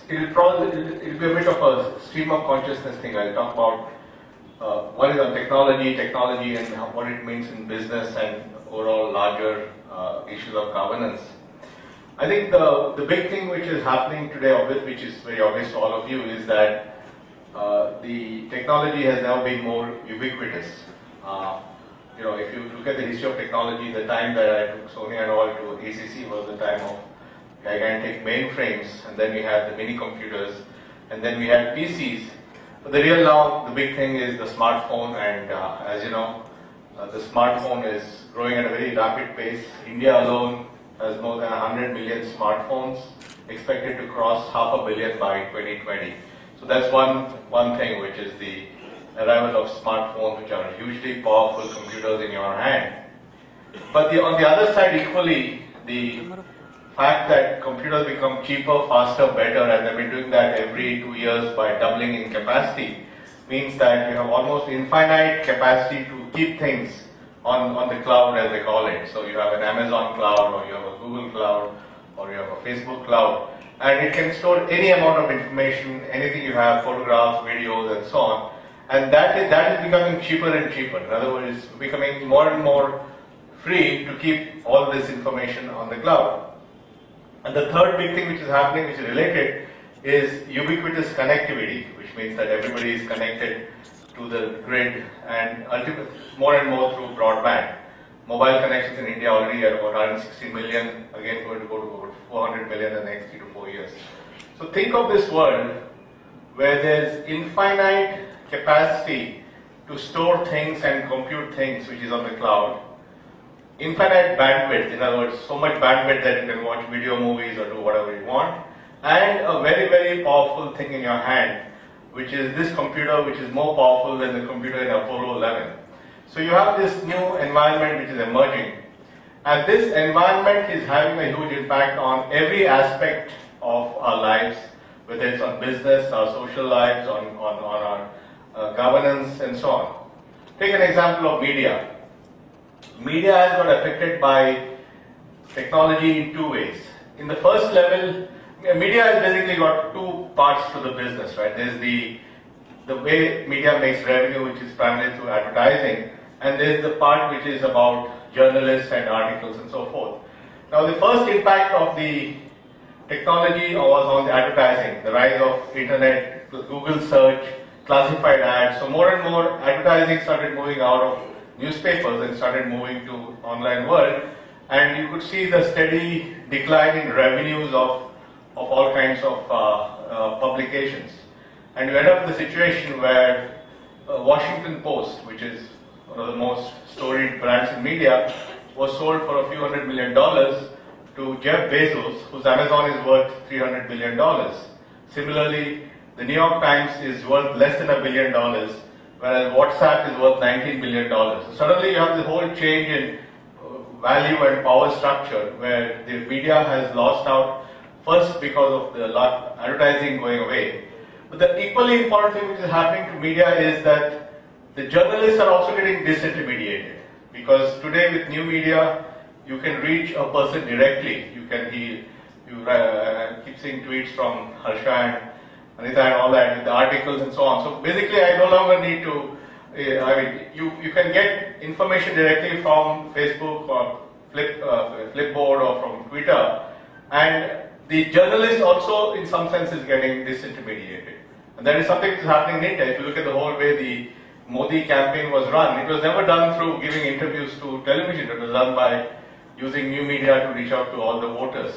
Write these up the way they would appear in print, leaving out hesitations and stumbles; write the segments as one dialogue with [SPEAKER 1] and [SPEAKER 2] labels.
[SPEAKER 1] it'll be a bit of a stream of consciousness thing. I'll talk about one is on technology and what it means in business and overall larger issues of governance. I think the big thing which is happening today, which is very obvious to all of you, is that the technology has now been more ubiquitous. If you look at the history of technology, the time that I took Sonia and all to ACC was the time of gigantic mainframes, and then we had the mini computers, and then we had PCs. But the big thing is the smartphone, and as you know, the smartphone is growing at a very rapid pace. India alone has more than 100 million smartphones, expected to cross 500 million by 2020. So that's one thing, which is the arrival of smartphones, which are hugely powerful computers in your hand. But on the other side, equally, the fact that computers become cheaper, faster, better, and they've been doing that every 2 years by doubling in capacity, means that you have almost infinite capacity to keep things on the cloud, as they call it. So you have an Amazon cloud, or you have a Google cloud, or you have a Facebook cloud, and it can store any amount of information, anything you have, photographs, videos, and so on. And that is becoming cheaper and cheaper. In other words, it's becoming more and more free to keep all this information on the cloud. And the third big thing which is happening, which is related, is ubiquitous connectivity, which means that everybody is connected to the grid, and ultimately more and more through broadband. Mobile connections in India already are about 160 million, again going to go to about 400 million in the next 3 to 4 years. So think of this world where there's infinite capacity to store things and compute things, which is on the cloud. Infinite bandwidth, in other words, so much bandwidth that you can watch video, movies, or do whatever you want. And a very, very powerful thing in your hand, which is this computer, which is more powerful than the computer in Apollo 11. So you have this new environment which is emerging. And this environment is having a huge impact on every aspect of our lives, whether it's on business, our social lives, on our governance, and so on. Take an example of media. Media has got affected by technology in two ways. In the first level, media has basically got two parts to the business, right? There's the way media makes revenue, which is primarily through advertising, and there's the part which is about journalists and articles and so forth. Now, the first impact of the technology was on the advertising, the rise of internet, Google search, classified ads. So more and more advertising started moving out of newspapers and started moving to online world, and you could see the steady decline in revenues of all kinds of publications. And you end up with a situation where Washington Post, which is one of the most storied brands in media, was sold for a few $100 million to Jeff Bezos, whose Amazon is worth $300 billion. Similarly, the New York Times is worth less than $1 billion, whereas WhatsApp is worth $19 billion. So suddenly you have the whole change in value and power structure, where the media has lost out, first because of the advertising going away. But the equally important thing which is happening to media is that the journalists are also getting disintermediated. Because today with new media, you can reach a person directly. You keep seeing tweets from Harsha and Anita and all that, with the articles and so on. So basically, I no longer need to, you can get information directly from Facebook or Flipboard or from Twitter, and the journalist also, in some sense, is getting disintermediated. And that is something that is happening in India. If you look at the whole way the Modi campaign was run, it was never done through giving interviews to television. It was done by using new media to reach out to all the voters.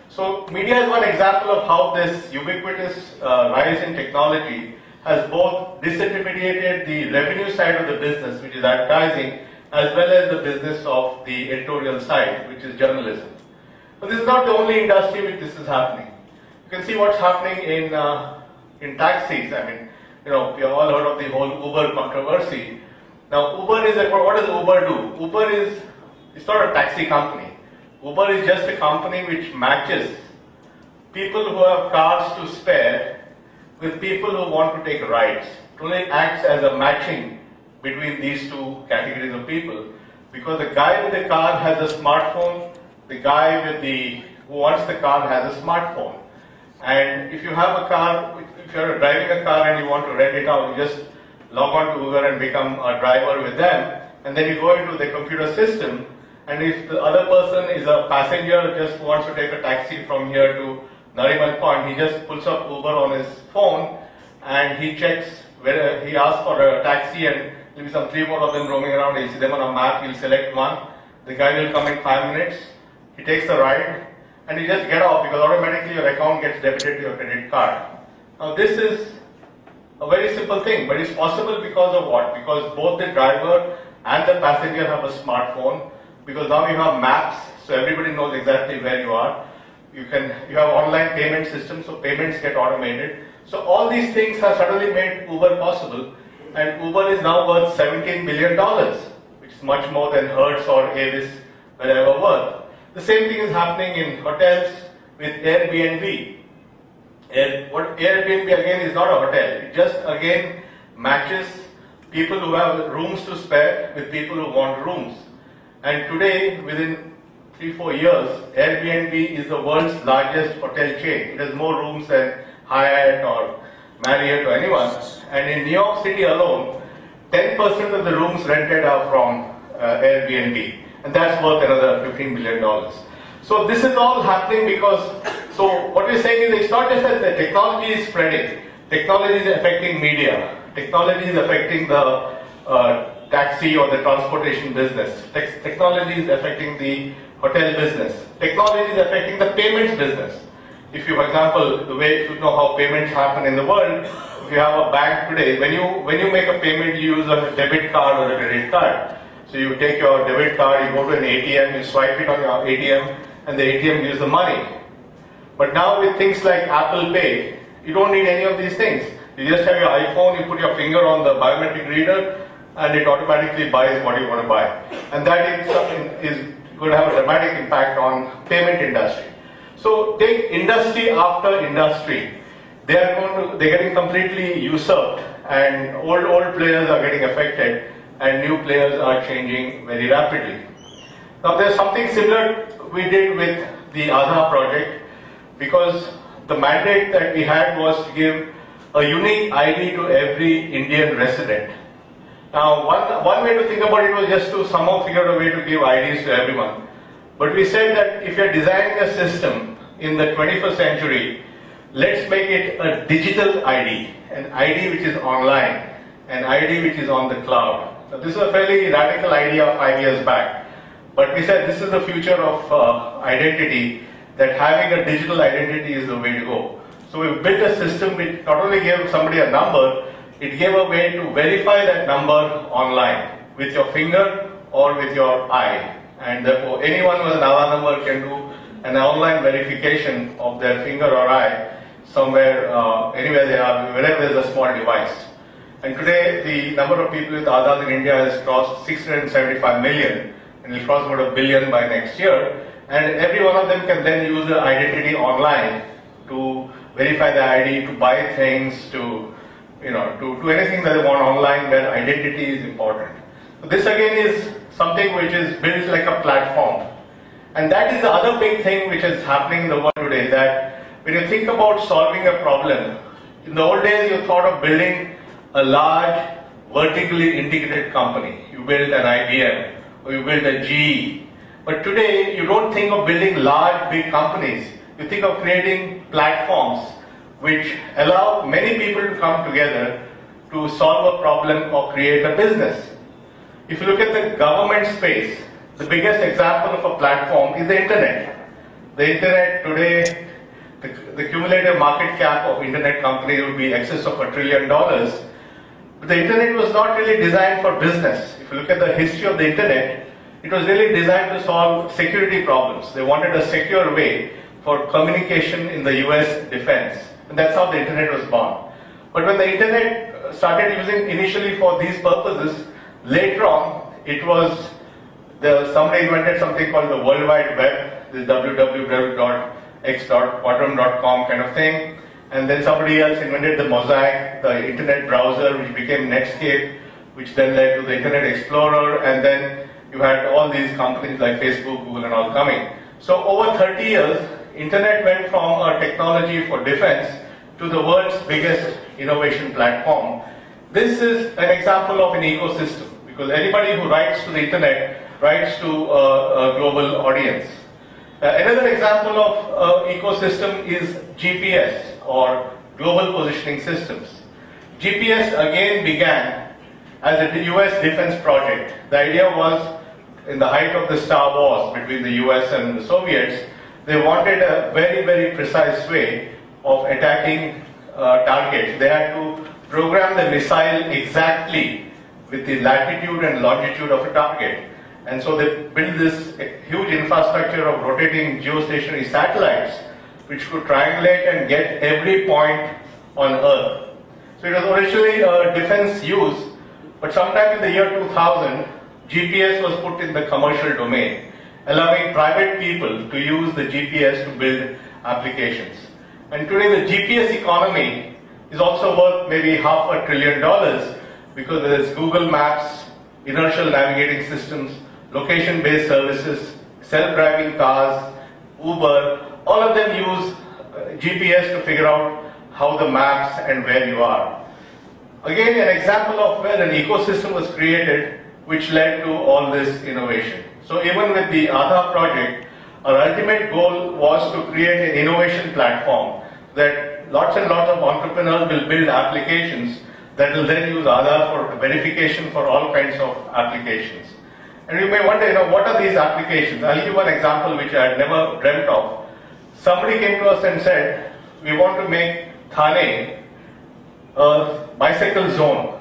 [SPEAKER 1] So media is one example of how this ubiquitous rise in technology has both disintermediated the revenue side of the business, which is advertising, as well as the business of the editorial side, which is journalism. But this is not the only industry which this is happening. You can see what's happening in taxis. I mean, we have all heard of the whole Uber controversy. Now, Uber is what does Uber do? Uber it's not a taxi company. Uber is just a company which matches people who have cars to spare with people who want to take rides. It only acts as a matching between these two categories of people, because the guy with the car has a smartphone, the guy who wants the car has a smartphone. And if you have a car, if you're driving a car and you want to rent it out, you just log on to Uber and become a driver with them, and then you go into the computer system, and if the other person is a passenger, just wants to take a taxi from here to Nariman Point, he just pulls up Uber on his phone, and he checks whether he asks for a taxi, and there'll be some 3 more of them roaming around. He'll see them on a map, he'll select one, the guy will come in 5 minutes, he takes the ride, and you just get off because automatically your account gets debited to your credit card. Now this is a very simple thing, but it's possible because of what? Because both the driver and the passenger have a smartphone, because now you have maps, so everybody knows exactly where you are. You have online payment systems, so payments get automated. So all these things have suddenly made Uber possible, and Uber is now worth $17 billion, which is much more than Hertz or Avis were ever worth. The same thing is happening in hotels with Airbnb. What Airbnb again is not a hotel, it just again matches people who have rooms to spare with people who want rooms. And today, within 3-4 years, Airbnb is the world's largest hotel chain. It has more rooms than Hyatt or Marriott or anyone. And in New York City alone, 10% of the rooms rented are from Airbnb. And that's worth another $15 billion. So this is all happening because, so what we're saying is it's not just that the technology is spreading. Technology is affecting media. Technology is affecting the taxi or the transportation business. Technology is affecting the hotel business. Technology is affecting the payments business. If you, for example, the way you know how payments happen in the world, if you have a bank today, when you make a payment, you use a debit card or a credit card. So you take your debit card, you go to an ATM, you swipe it on your ATM, and the ATM gives the money. But now with things like Apple Pay, you don't need any of these things. You just have your iPhone, you put your finger on the biometric reader, and it automatically buys what you want to buy. And that is going to have a dramatic impact on payment industry. So take industry after industry. They're getting completely usurped, and old players are getting affected, and new players are changing very rapidly. Now there's something similar we did with the Aadhaar project, because the mandate that we had was to give a unique ID to every Indian resident. Now one way to think about it was just to somehow figure out a way to give IDs to everyone. But we said that if you're designing a system in the 21st century, let's make it a digital ID, an ID which is online, an ID which is on the cloud. Now, this is a fairly radical idea 5 years back, but we said this is the future of identity, that having a digital identity is the way to go. So we built a system which not only gave somebody a number, it gave a way to verify that number online with your finger or with your eye. And therefore anyone with an Aadhaar number can do an online verification of their finger or eye somewhere, anywhere they are, wherever there is a small device. And today the number of people with Aadhaar in India has crossed 675 million, and it will cross about 1 billion by next year. And every one of them can then use the identity online to verify the ID, to buy things, to do anything that they want online where identity is important. So this again is something which is built like a platform. And that is the other big thing which is happening in the world today, that when you think about solving a problem, in the old days you thought of building a large vertically integrated company. You build an IBM or you build a GE. But today you don't think of building large big companies. You think of creating platforms which allow many people to come together to solve a problem or create a business. If you look at the government space, the biggest example of a platform is the internet. The internet today, the cumulative market cap of internet companies would be excess of $1 trillion. But the internet was not really designed for business. If you look at the history of the internet, it was really designed to solve security problems. They wanted a secure way for communication in the US defense. And that's how the internet was born. But when the internet started using initially for these purposes, later on, it was somebody invented something called the World Wide Web, this www.x.quadrum.com kind of thing. And then somebody else invented the Mosaic, the internet browser, which became Netscape, which then led to the Internet Explorer. And then you had all these companies like Facebook, Google and all coming. So over 30 years, Internet went from a technology for defense to the world's biggest innovation platform. This is an example of an ecosystem, because anybody who writes to the Internet writes to a global audience. Another example of ecosystem is GPS, or Global Positioning Systems. GPS again began as a US defense project. The idea was, in the height of the Star Wars between the US and the Soviets, they wanted a very, very precise way of attacking targets. They had to program the missile exactly with the latitude and longitude of a target. And so they built this huge infrastructure of rotating geostationary satellites which could triangulate and get every point on Earth. So it was originally a defense use, but sometime in the year 2000, GPS was put in the commercial domain, allowing private people to use the GPS to build applications. And today the GPS economy is also worth maybe $500 billion, because there's Google Maps, inertial navigating systems, location-based services, self-driving cars, Uber, all of them use GPS to figure out how the maps and where you are. Again, an example of where an ecosystem was created which led to all this innovation. So even with the Aadhaar project, our ultimate goal was to create an innovation platform that lots and lots of entrepreneurs will build applications that will then use Aadhaar for verification for all kinds of applications. And you may wonder, what are these applications? I'll give one example which I had never dreamt of. Somebody came to us and said, we want to make Thane a bicycle zone.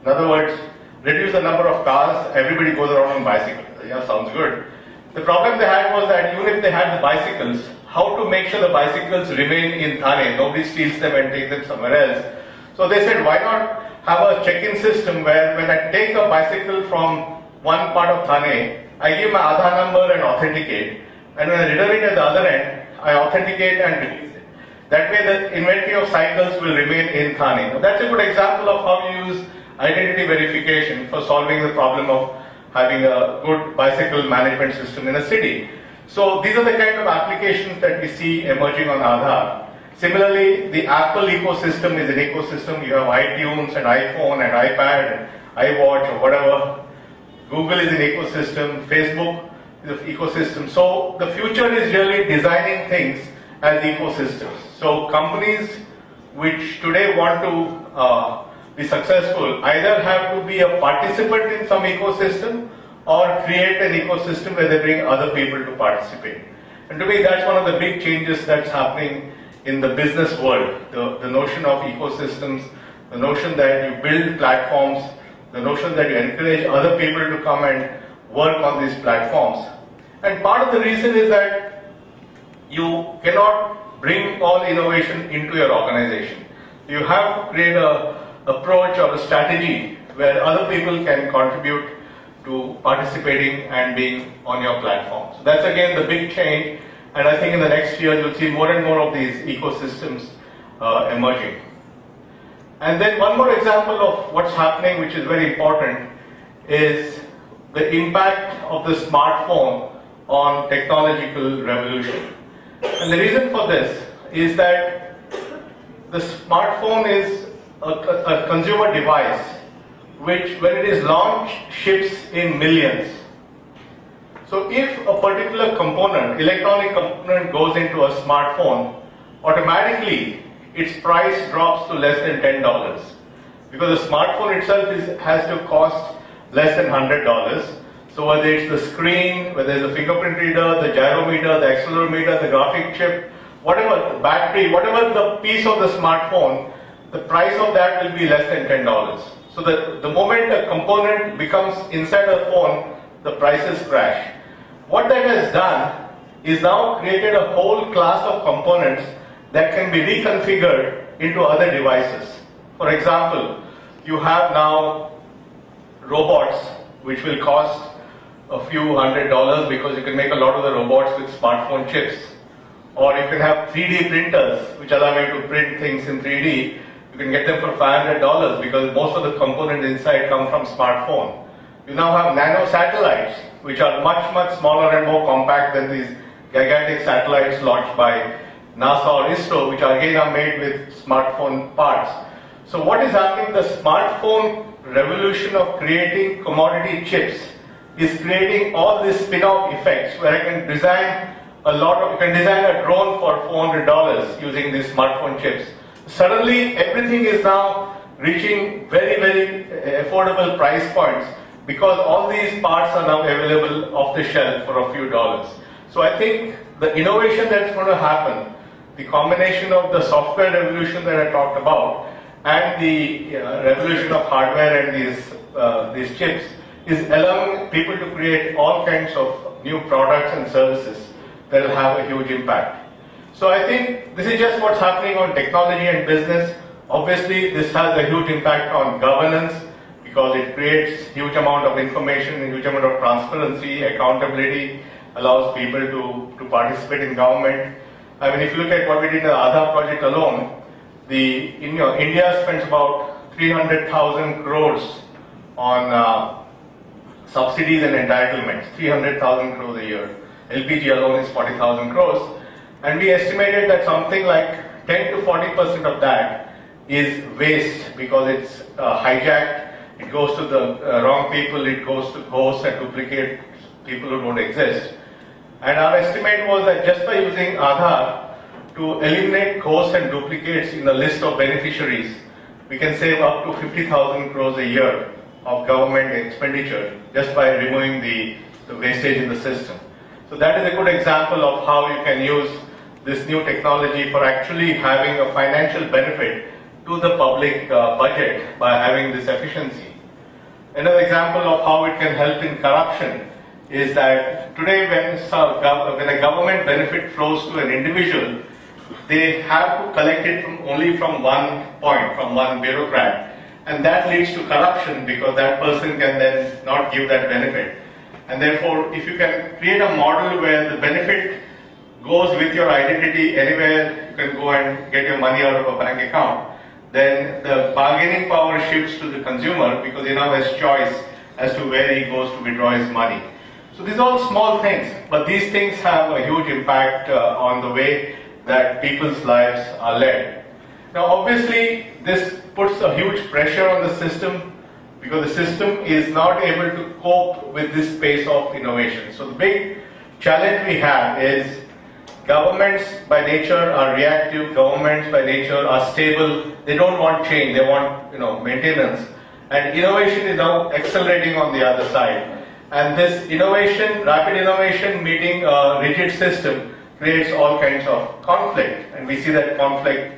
[SPEAKER 1] In other words, reduce the number of cars, everybody goes around on bicycles. Yeah, sounds good. The problem they had was that even if they had the bicycles, how to make sure the bicycles remain in Thane, nobody steals them and takes them somewhere else. So they said, why not have a check-in system where when I take a bicycle from one part of Thane, I give my Aadhaar number and authenticate, and when I return it at the other end, I authenticate and release it. That way the inventory of cycles will remain in Thane. Now, that's a good example of how you use identity verification for solving the problem of having a good bicycle management system in a city. So these are the kind of applications that we see emerging on Aadhaar. Similarly, the Apple ecosystem is an ecosystem. You have iTunes and iPhone and iPad and iWatch or whatever. Google is an ecosystem. Facebook is an ecosystem. So the future is really designing things as ecosystems. So companies which today want to be successful either have to be a participant in some ecosystem or create an ecosystem where they bring other people to participate. And to me, that's one of the big changes that's happening in the business world. The notion of ecosystems, the notion that you build platforms, the notion that you encourage other people to come and work on these platforms. And part of the reason is that you cannot bring all innovation into your organization. You have to create an approach or a strategy where other people can contribute to participating and being on your platform. So that's again the big change, and I think in the next year you'll see more and more of these ecosystems emerging. And then one more example of what's happening, which is very important, is the impact of the smartphone on technological revolution. And the reason for this is that the smartphone is a consumer device which, when it is launched, ships in millions. So if a particular component, electronic component, goes into a smartphone, automatically its price drops to less than $10, because the smartphone itself has to cost less than $100. So whether it's the screen, whether it's the fingerprint reader, the gyrometer, the accelerometer, the graphic chip, whatever, the battery, whatever the piece of the smartphone, the price of that will be less than $10. So the moment a component becomes inside a phone, the prices crash. What that has done is now created a whole class of components that can be reconfigured into other devices. For example, you have now robots which will cost a few $100 because you can make a lot of the robots with smartphone chips. Or you can have 3D printers which allow you to print things in 3D. You can get them for $500 because most of the components inside come from smartphone. You now have nano satellites which are much, much smaller and more compact than these gigantic satellites launched by NASA or ISRO, which again are made with smartphone parts. So what is happening? The smartphone revolution of creating commodity chips is creating all these spin-off effects where I can design you can design a drone for $400 using these smartphone chips. Suddenly everything is now reaching very, very affordable price points because all these parts are now available off the shelf for a few dollars. So I think the innovation that's going to happen, the combination of the software revolution that I talked about and the revolution of hardware and these chips is allowing people to create all kinds of new products and services that will have a huge impact. So I think this is just what's happening on technology and business. Obviously, this has a huge impact on governance because it creates huge amount of information, a huge amount of transparency, accountability, allows people to participate in government. I mean, if you look at what we did in the Aadhaar project alone, India spends about 300,000 crores on subsidies and entitlements, 300,000 crores a year. LPG alone is 40,000 crores. And we estimated that something like 10 to 40% of that is waste because it's hijacked, it goes to the wrong people, it goes to ghosts and duplicate people who don't exist. And our estimate was that just by using Aadhaar to eliminate ghosts and duplicates in the list of beneficiaries, we can save up to 50,000 crores a year of government expenditure just by removing the wastage in the system. So that is a good example of how you can use this new technology for actually having a financial benefit to the public budget by having this efficiency. Another example of how it can help in corruption is that today when a government benefit flows to an individual, they have to collect it only from one point, from one bureaucrat. And that leads to corruption because that person can then not give that benefit. And therefore, if you can create a model where the benefit goes with your identity anywhere, you can go and get your money out of a bank account, then the bargaining power shifts to the consumer because he now has choice as to where he goes to withdraw his money. So these are all small things, but these things have a huge impact on the way that people's lives are led. Now obviously, this puts a huge pressure on the system because the system is not able to cope with this pace of innovation. So the big challenge we have is governments by nature are reactive, governments by nature are stable, they don't want change, they want maintenance. And innovation is now accelerating on the other side. And this innovation, rapid innovation meeting a rigid system creates all kinds of conflict. And we see that conflict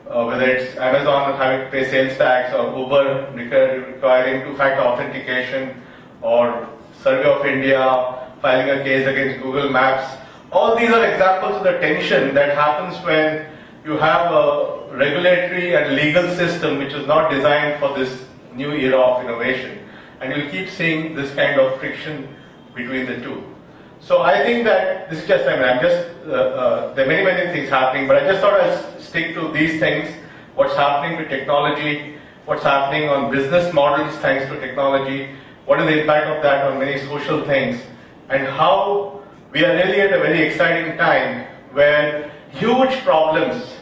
[SPEAKER 1] whether it's Amazon having to pay sales tax or Uber requiring two-factor authentication or Survey of India filing a case against Google Maps. All these are examples of the tension that happens when you have a regulatory and legal system which is not designed for this new era of innovation. And you'll keep seeing this kind of friction between the two. So I think that this is just, there are many things happening, but I just thought I'd stick to these things, what's happening with technology, what's happening on business models thanks to technology, what is the impact of that on many social things, and how we are really at a very exciting time where huge problems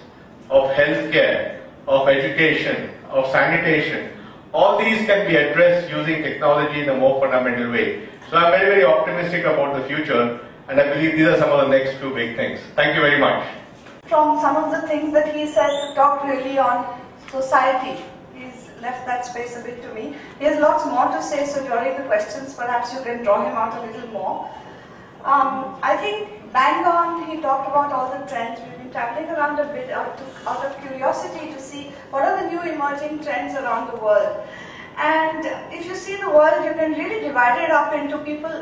[SPEAKER 1] of healthcare, of education, of sanitation, all these can be addressed using technology in a more fundamental way. So I'm very optimistic about the future, and I believe these are some of the next few big things. Thank you very much.
[SPEAKER 2] From some of the things that he said to talk really on society, he's left that space a bit to me. He has lots more to say, so during the questions perhaps you can draw him out a little more. I think bang on, he talked about all the trends. We've been traveling around a bit out of curiosity to see what are the new emerging trends around the world. And if you see the world, you can really divide it up into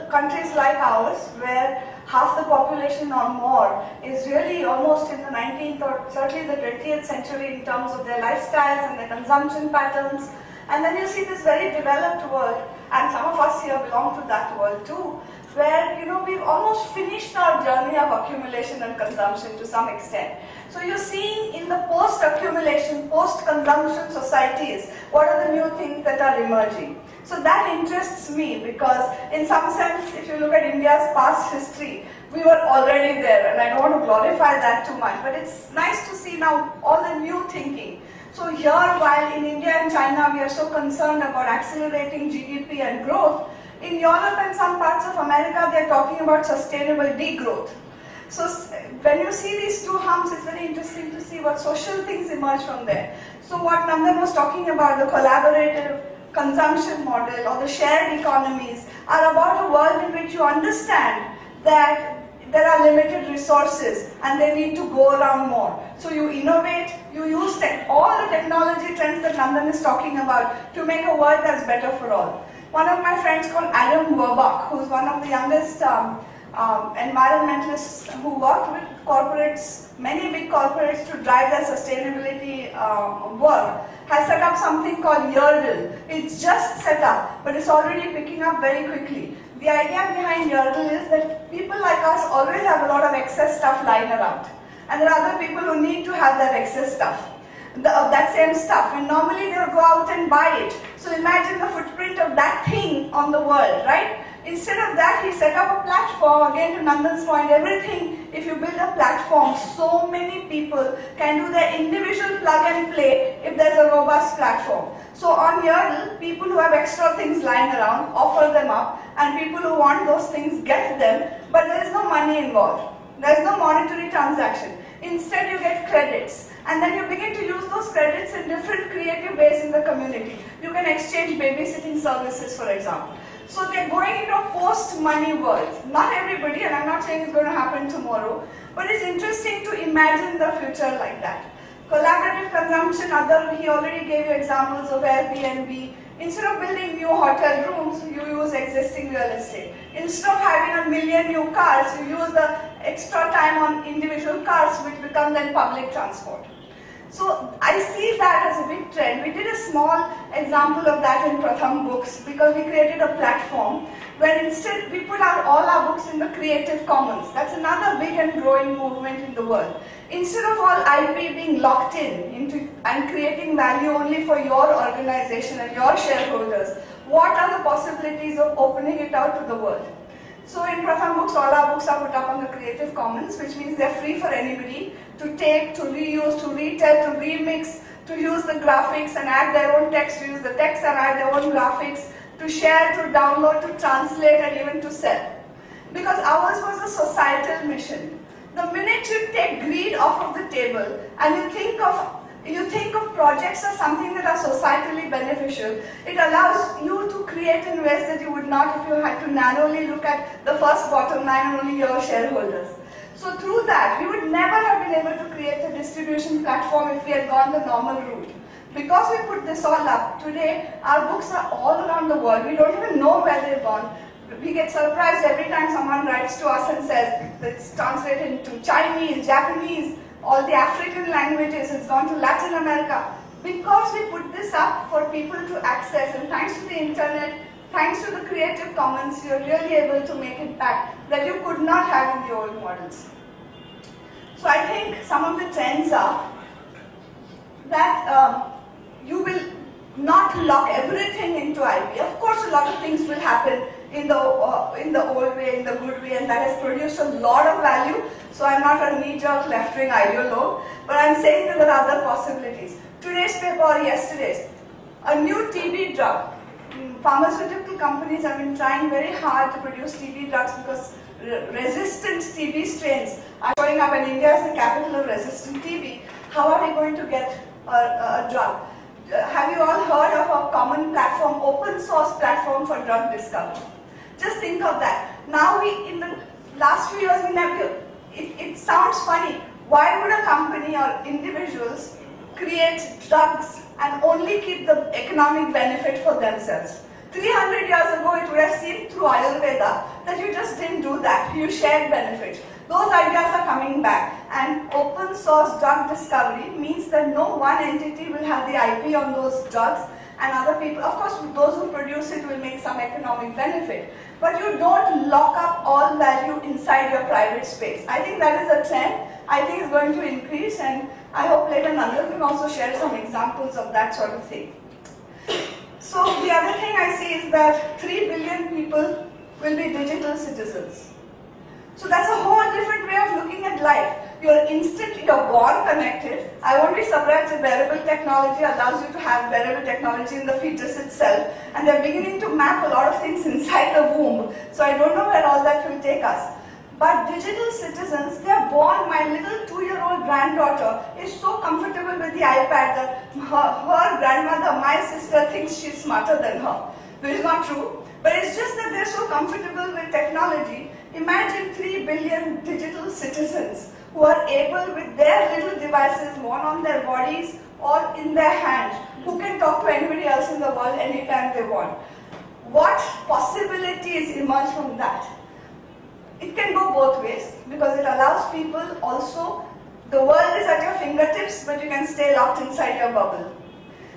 [SPEAKER 2] countries like ours, where half the population or more is really almost in the 19th or certainly the 20th century in terms of their lifestyles and their consumption patterns. And then you see this very developed world, and some of us here belong to that world too, where we've almost finished our journey of accumulation and consumption to some extent. So you're seeing in the post-accumulation, post-consumption societies, what are the new things that are emerging. So that interests me because in some sense, if you look at India's past history, we we were already there, and I don't want to glorify that too much, but it's nice to see now all the new thinking. So here, while in India and China we are so concerned about accelerating GDP and growth, in Europe and some parts of America they are talking about sustainable degrowth. So when you see these two humps, it's very interesting to see what social things emerge from there. So what Nandan was talking about, the collaborative consumption model or the shared economies, are about a world in which you understand that there are limited resources and they need to go around more. So you innovate, you use all the technology trends that Nandan is talking about to make a world that's better for all. One of my friends called Adam Werbach, who's one of the youngest environmentalists who worked with corporates, many big corporates to drive their sustainability work, has set up something called Yodel. It's just set up, but it's already picking up very quickly. The idea behind Yodel is that people like us always have a lot of excess stuff lying around. And there are other people who need to have that excess stuff, that same stuff. And normally they'll go out and buy it. So imagine the footprint of that thing on the world, right? Instead of that, he set up a platform. Again, to Nandan's point, everything, if you build a platform, so many people can do their individual plug and play if there's a robust platform. So on Yodel, people who have extra things lying around, offer them up, and people who want those things get them, but there is no money involved. There is no monetary transaction. Instead, you get credits. And then you begin to use those credits in different creative ways in the community. You can exchange babysitting services, for example. So they're going into a post-money world. Not everybody, and I'm not saying it's going to happen tomorrow, but it's interesting to imagine the future like that. Collaborative consumption, he already gave you examples of Airbnb. Instead of building new hotel rooms, you use existing real estate. Instead of having 1 million new cars, you use the extra time on individual cars, which become then public transport. So I see that as a big trend. We did a small example of that in Pratham Books because we created a platform where instead we put out all our books in the Creative Commons. That's another big and growing movement in the world. Instead of all IP being locked into and creating value only for your organization and your shareholders, what are the possibilities of opening it out to the world? So in Pratham Books, all our books are put up on the Creative Commons, which means they're free for anybody to take, to reuse, to retell, to remix, to use the graphics and add their own text, to use the text and add their own graphics, to share, to download, to translate, and even to sell. Because ours was a societal mission. The minute you take greed off of the table and you think of projects as something that are societally beneficial, it allows you to create in ways that you would not if you had to narrowly look at the first bottom line and only your shareholders. So through that, we would never have been able to create a distribution platform if we had gone the normal route. Because we put this all up, today our books are all around the world. We don't even know where they've gone. We get surprised every time someone writes to us and says it's translated into Chinese, Japanese, all the African languages, it's gone to Latin America. Because we put this up for people to access, and thanks to the internet, thanks to the Creative Commons, you're really able to make impact that you could not have in the old models. So I think some of the trends are that you will not lock everything into IP. Of course, a lot of things will happen in the old way, in the good way, and that has produced a lot of value. So I'm not a knee-jerk left-wing ideologue, but I'm saying that there are other possibilities. Today's paper or yesterday's, a new TB drug. Pharmaceutical companies have been trying very hard to produce TB drugs because resistant TB strains are showing up, and India is the capital of resistant TB. How are we going to get a drug? Have you all heard of a common platform, open source platform for drug discovery? Just think of that. Now in the last few years, it sounds funny. Why would a company or individuals create drugs and only keep the economic benefit for themselves? 300 years ago, it would have seemed through Ayurveda that you just didn't do that. You shared benefits. Those ideas are coming back, and open source drug discovery means that no one entity will have the IP on those drugs, and other people, of course, those who produce it will make some economic benefit. But you don't lock up all value inside your private space. I think that is a trend. I think it's going to increase, and I hope later Nandan can also share some examples of that sort of thing. So the other thing I see is that 3 billion people will be digital citizens. So that's a whole life. You're born connected. I won't be surprised if wearable technology allows you to have wearable technology in the fetus itself. And they're beginning to map a lot of things inside the womb. So I don't know where all that will take us. But digital citizens, they're born. My little 2-year-old granddaughter is so comfortable with the iPad that her grandmother, my sister, thinks she's smarter than her. Which is not true. But it's just that they're so comfortable with technology. Imagine 3 billion digital citizens who are able with their little devices, one on their bodies or in their hands, who can talk to anybody else in the world anytime they want. What possibilities emerge from that? It can go both ways because it allows people also, the world is at your fingertips, but you can stay locked inside your bubble.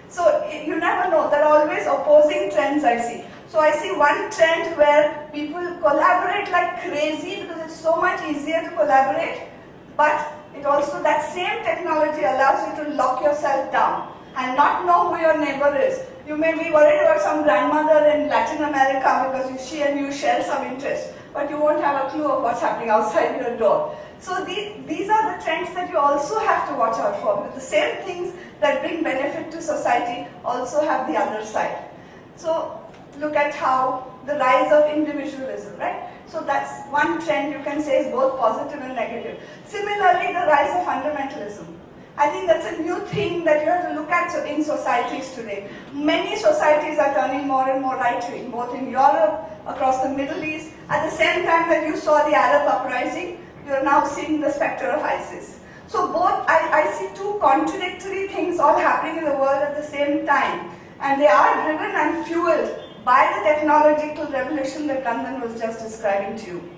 [SPEAKER 2] So you never know, there are always opposing trends I see. So I see one trend where people collaborate like crazy because it's so much easier to collaborate, but it also, that same technology allows you to lock yourself down and not know who your neighbor is. You may be worried about some grandmother in Latin America because she and you share some interest, but you won't have a clue of what's happening outside your door. So these are the trends that you also have to watch out for, because the same things that bring benefit to society also have the other side. So look at how the rise of individualism, right? So that's one trend you can say is both positive and negative. Similarly, the rise of fundamentalism. I think that's a new thing that you have to look at in societies today. Many societies are turning more and more right-wing, both in Europe, across the Middle East. At the same time that you saw the Arab uprising, you're now seeing the specter of ISIS. So both, I see two contradictory things all happening in the world at the same time. And they are driven and fueled by the technological revolution that Nandan was just describing to you.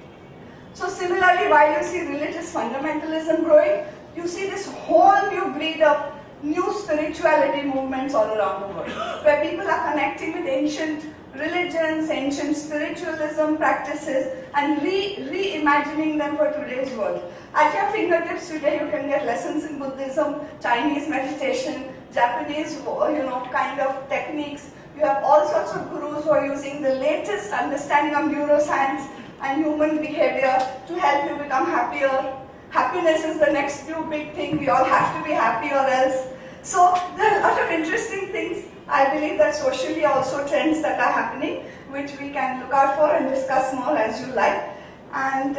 [SPEAKER 2] So similarly, while you see religious fundamentalism growing, you see this whole new breed of new spirituality movements all around the world, where people are connecting with ancient religions, ancient spiritualism practices, and reimagining them for today's world. At your fingertips today, you can get lessons in Buddhism, Chinese meditation, Japanese, kind of techniques. You have all sorts of gurus who are using the latest understanding of neuroscience and human behavior to help you become happier. Happiness is the next new big thing. We all have to be happy or else. So there are a lot of interesting things. I believe that socially also trends that are happening, which we can look out for and discuss more as you like. And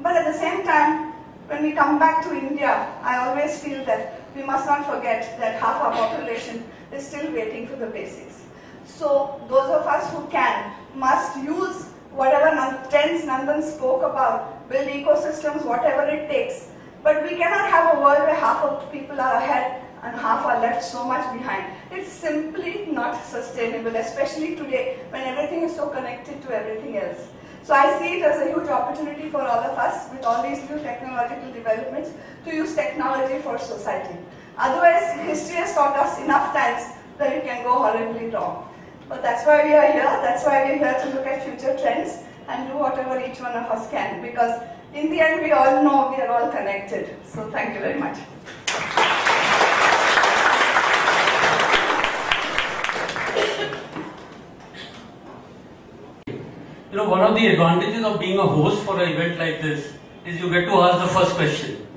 [SPEAKER 2] but at the same time, when we come back to India, I always feel that we must not forget that half our population is still waiting for the basics. So those of us who can must use whatever trends Nandan spoke about, build ecosystems, whatever it takes. But we cannot have a world where half of people are ahead and half are left so much behind. It's simply not sustainable, especially today when everything is so connected to everything else. So I see it as a huge opportunity for all of us with all these new technological developments to use technology for society. Otherwise, history has taught us enough times that it can go horribly wrong. But that's why we are here. That's why we're here to look at future trends and do whatever each one of us can. Because in the end, we all know we are all connected. So thank you very much.
[SPEAKER 3] One of the advantages of being a host for an event like this is you get to ask the first question.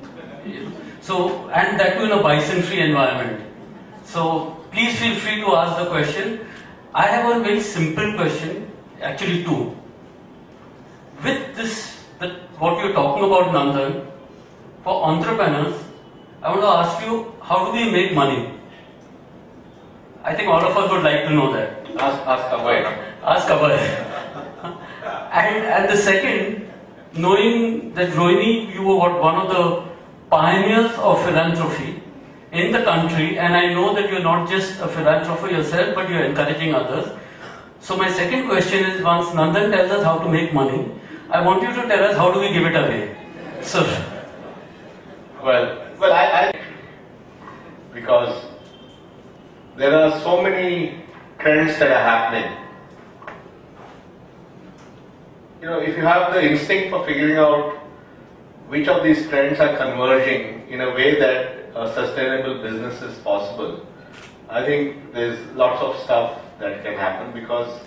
[SPEAKER 3] So, and that too in a bison-free environment. So, please feel free to ask the question. I have a very simple question, actually two. With this, what you're talking about, Nandan, for entrepreneurs, I want to ask you, how do we make money? I think all of us would like to know that.
[SPEAKER 1] Ask Abhay.
[SPEAKER 3] Ask Abhay. And the second, knowing that Rohini, you were one of the pioneers of philanthropy in the country, and I know that you're not just a philanthropist yourself, but you're encouraging others. So my second question is, once Nandan tells us how to make money, I want you to tell us how do we give it away. So,
[SPEAKER 1] well, I because there are so many trends that are happening. If you have the instinct for figuring out which of these trends are converging in a way that a sustainable business is possible, I think there's lots of stuff that can happen, because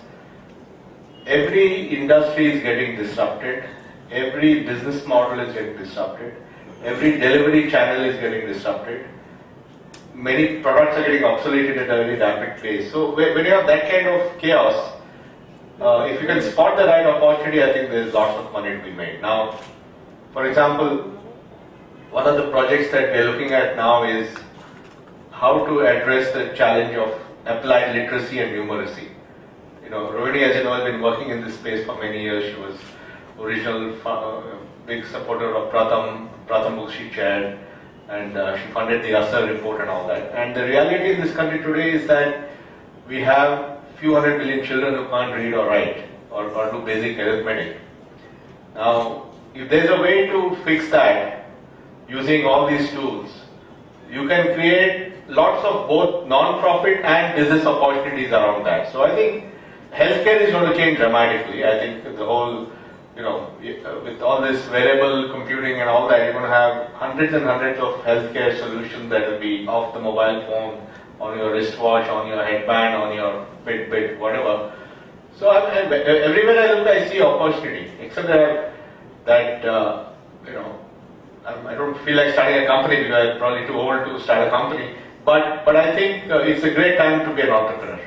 [SPEAKER 1] every industry is getting disrupted, every business model is getting disrupted, every delivery channel is getting disrupted. Many products are getting obsoleted at a very rapid pace. So when you have that kind of chaos, if you can spot the right opportunity, I think there's lots of money to be made. Now, for example, one of the projects that we're looking at now is how to address the challenge of applied literacy and numeracy. Rohini, as you know, has been working in this space for many years. She was original big supporter of Pratham book she chaired, and she funded the Asar report and all that. And the reality in this country today is that we have few 100 million children who can't read or write or do basic arithmetic. Now, if there's a way to fix that using all these tools, you can create lots of both non-profit and business opportunities around that. So I think healthcare is going to change dramatically. I think the whole, with all this wearable computing and all that, you're going to have hundreds and hundreds of healthcare solutions that will be off the mobile phone, on your wristwatch, on your headband, on your Fitbit, whatever. So everywhere I look, I see opportunity. Except that I don't feel like starting a company because I'm probably too old to start a company. But I think it's a great time to be an entrepreneur.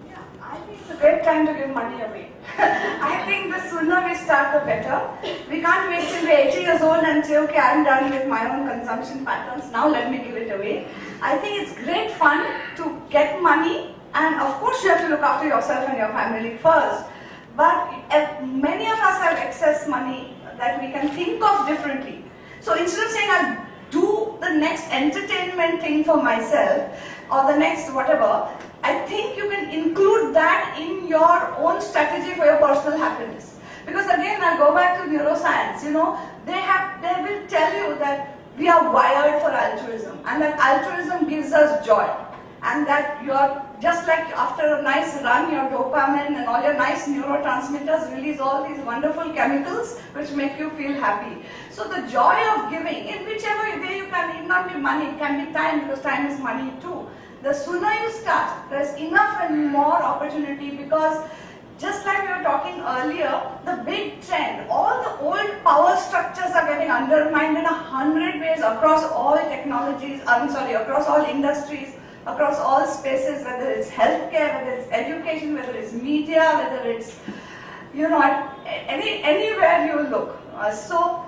[SPEAKER 2] Yeah, I think it's a great time to give money away. I think the sooner we start, the better. We can't wait till we're 80 years old and say, okay, I'm done with my own consumption patterns, now let me give it away. I think it's great fun to get money, and of course you have to look after yourself and your family first. But many of us have excess money that we can think of differently. So instead of saying I'll do the next entertainment thing for myself or the next whatever, I think you can include that in your own strategy for your personal happiness. Because again, I'll go back to neuroscience. They will tell you that we are wired for altruism, and that altruism gives us joy. And that you're just like after a nice run, your dopamine and all your nice neurotransmitters release all these wonderful chemicals which make you feel happy. So the joy of giving, in whichever way you can, it need not be money, it can be time, because time is money too. The sooner you start, there's enough and more opportunity, because just like we were talking earlier, the big trend, all the old power structures are getting undermined in 100 ways across all technologies, across all industries, across all spaces, whether it's healthcare, whether it's education, whether it's media, whether it's, anywhere you look. So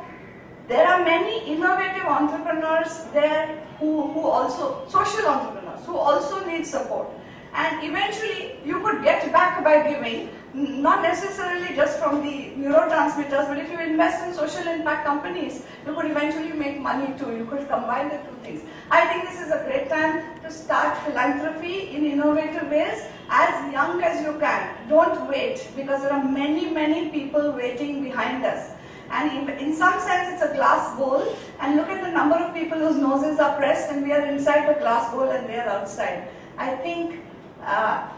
[SPEAKER 2] there are many innovative entrepreneurs there who also, social entrepreneurs, who also need support. And eventually you could get back by giving, not necessarily just from the neurotransmitters, but if you invest in social impact companies, you could eventually make money too. You could combine the two things. I think this is a great time to start philanthropy in innovative ways as young as you can. Don't wait, because there are many, many people waiting behind us. And in some sense, it's a glass bowl, and look at the number of people whose noses are pressed, and we are inside the glass bowl and they are outside. I think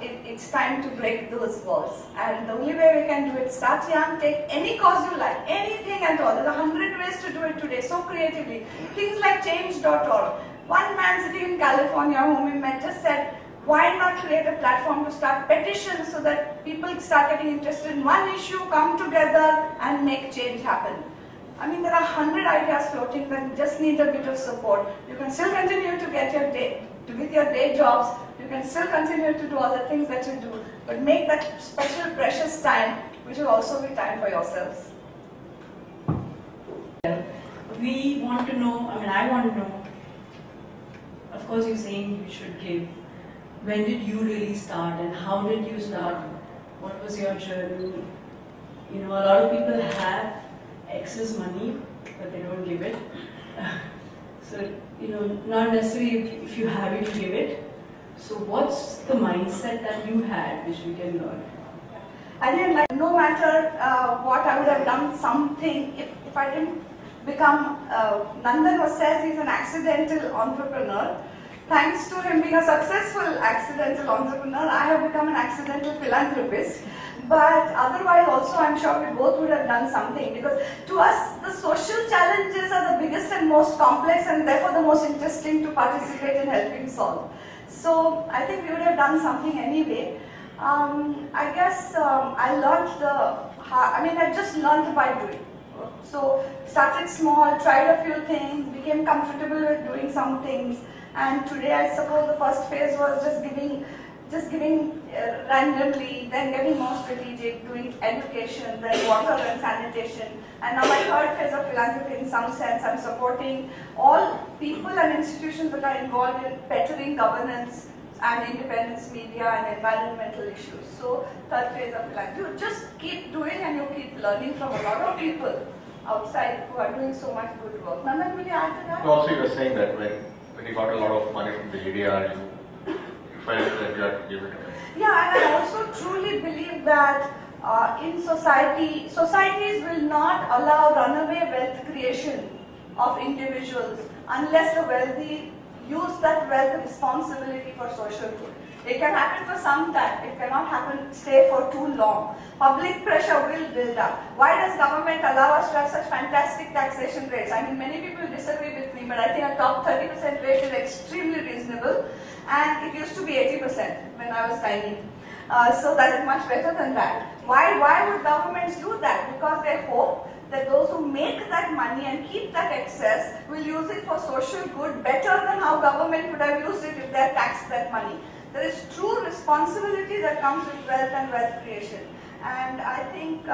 [SPEAKER 2] it's time to break those walls. And the only way we can do it, start young, take any cause you like, anything at all. There's 100 ways to do it today, so creatively. Things like change.org. One man sitting in California whom we met just said, why not create a platform to start petitions so that people start getting interested in one issue, come together and make change happen. I mean, there are 100 ideas floating that just need a bit of support. You can still continue to get with your day jobs. You can still continue to do all the things that you do, but make that special, precious time, which will also be time for yourselves.
[SPEAKER 4] We want to know, I want to know, of course you're saying you should give. When did you really start, and how did you start? What was your journey? A lot of people have excess money, but they don't give it. So, not necessarily if you have it, you give it. So what's the mindset that you had, which we can learn?
[SPEAKER 2] I think no matter what, I would have done something. If I didn't become, Nandan says he's an accidental entrepreneur. Thanks to him being a successful accidental entrepreneur, I have become an accidental philanthropist. But otherwise also, I'm sure we both would have done something, because to us, the social challenges are the biggest and most complex, and therefore the most interesting to participate in helping solve. So I think we would have done something anyway. I guess I learned I just learned by doing. So started small, tried a few things, became comfortable with doing some things, and today I suppose the first phase was just giving randomly, then getting more strategic, doing education, then water and sanitation, and now my third phase of philanthropy. In some sense, I'm supporting all people and institutions that are involved in bettering governance and independence media and environmental issues. So third phase of philanthropy, you just keep doing and you keep learning from a lot of people outside who are doing so much good work. Nandan, will you add to that?
[SPEAKER 1] Also, you were saying that when you got a lot of money from the ADR, you felt that you had to give it away.
[SPEAKER 2] Yeah, and I also truly believe that in societies will not allow runaway wealth creation of individuals unless the wealthy use that wealth responsibility for social good. It can happen for some time, it cannot stay for too long. Public pressure will build up. Why does government allow us to have such fantastic taxation rates? I mean, many people disagree with me, but I think a top 30% rate is extremely reasonable, and it used to be 80% when I was tiny. So that is much better than that. Why would governments do that? Because they hope that those who make that money and keep that excess will use it for social good better than how government would have used it if they had taxed that money. There is true responsibility that comes with wealth and wealth creation. And I think,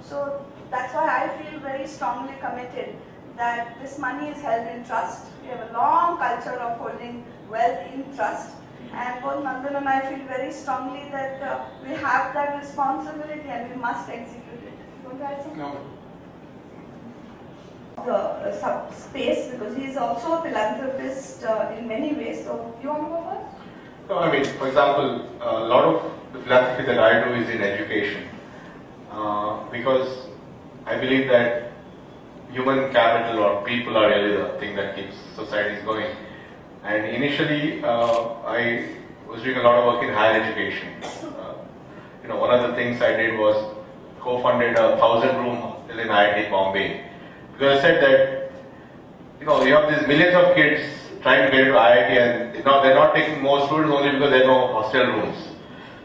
[SPEAKER 2] so that's why I feel very strongly committed that this money is held in trust. We have a long culture of holding wealth in trust. And both Nandan and I feel very strongly that we have that responsibility and we must execute it. Don't I think?
[SPEAKER 1] No.
[SPEAKER 2] The space, because he is also a philanthropist in many ways. So, you want to go first?
[SPEAKER 1] No, I mean, for example, a lot of the philanthropy that I do is in education. Because I believe that human capital or people are really the thing that keeps societies going. And initially, I was doing a lot of work in higher education. One of the things I did was co-funded a 1,000-room hostel in IIT Bombay. Because I said that, you have these millions of kids trying to get into IIT, and they're not taking more students only because there are no hostel rooms.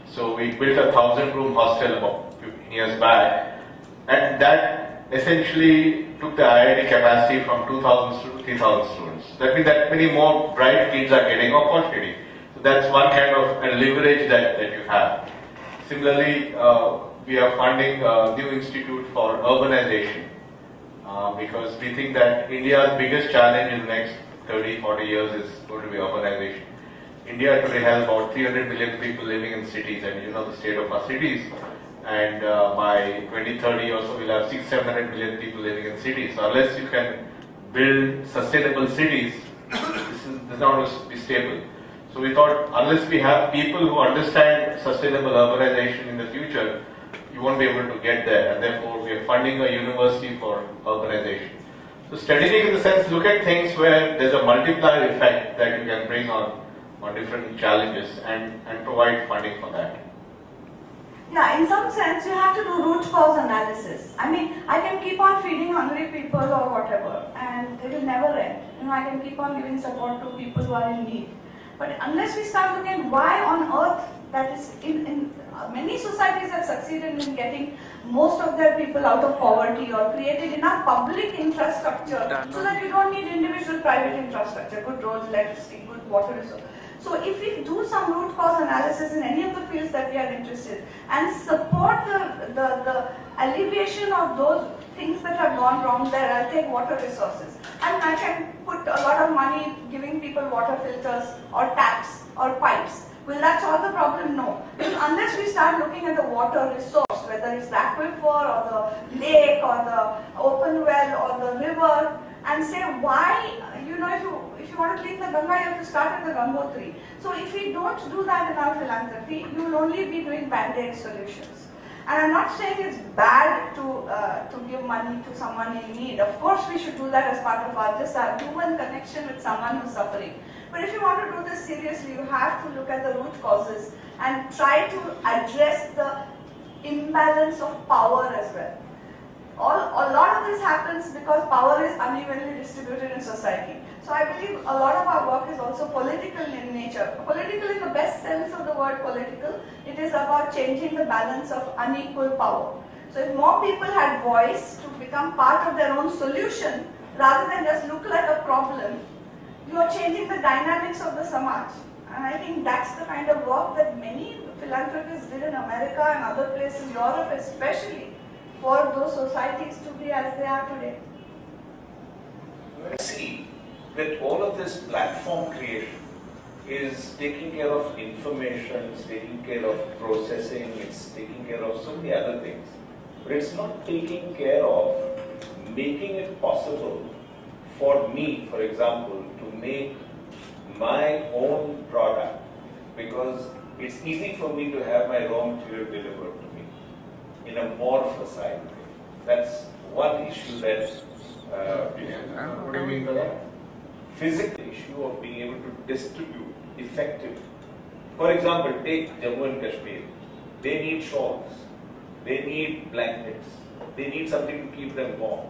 [SPEAKER 1] So we built a 1,000-room hostel about 15 years back, and that essentially took the IIT capacity from 2,000 to 3,000 students. That means that many more bright kids are getting opportunity. So that's one kind of leverage that you have. Similarly, we are funding a new institute for urbanization because we think that India's biggest challenge in the next 30-40 years is going to be urbanization. India today has about 300 million people living in cities, and you know the state of our cities. And by 2030 also we'll have 600-700 million people living in cities. So unless you can build sustainable cities, this is not going to be stable. So we thought unless we have people who understand sustainable urbanization in the future, you won't be able to get there, and therefore we are funding a university for urbanization. So strategic in the sense, look at things where there's a multiplier effect that you can bring on different challenges and provide funding for that.
[SPEAKER 2] Yeah, in some sense you have to do root cause analysis. I mean, I can keep on feeding hungry people or whatever, and they will never end. I can keep on giving support to people who are in need. But unless we start looking at why on earth that is in many societies have succeeded in getting most of their people out of poverty or created enough public infrastructure so that you don't need individual private infrastructure, good roads, electricity, good water resources. So if we do some root cause analysis in any of the fields that we are interested and support the alleviation of those things that have gone wrong there, I'll take water resources. And I can put a lot of money giving people water filters or taps or pipes. Will that solve the problem? No. Because unless we start looking at the water resource, whether it's the aquifer or the lake or the open well or the river, and say why, if you want to clean the Ganga, you have to start at the Gangotri. So if we don't do that in our philanthropy, you will only be doing band-aid solutions. And I'm not saying it's bad to give money to someone in need. Of course we should do that as part of our human connection with someone who's suffering. But if you want to do this seriously, you have to look at the root causes and try to address the imbalance of power as well. A lot of this happens because power is unevenly distributed in society. So I believe a lot of our work is also political in nature. Political in the best sense of the word political. It is about changing the balance of unequal power. So if more people had voice to become part of their own solution, rather than just look like a problem, you are changing the dynamics of the samaj. And I think that's the kind of work that many philanthropists did in America and other places, Europe especially, for those societies to be as they are today.
[SPEAKER 5] I see that all of this platform creation is taking care of information, it's taking care of processing, it's taking care of so many other things. But it's not taking care of making it possible for me, for example, to make my own product, because it's easy for me to have my raw material delivered to me in a more facile way. That's one issue that
[SPEAKER 1] what do you mean by that?
[SPEAKER 5] Physical issue of being able to distribute effectively. For example, take Jammu and Kashmir. They need shawls, they need blankets, they need something to keep them warm.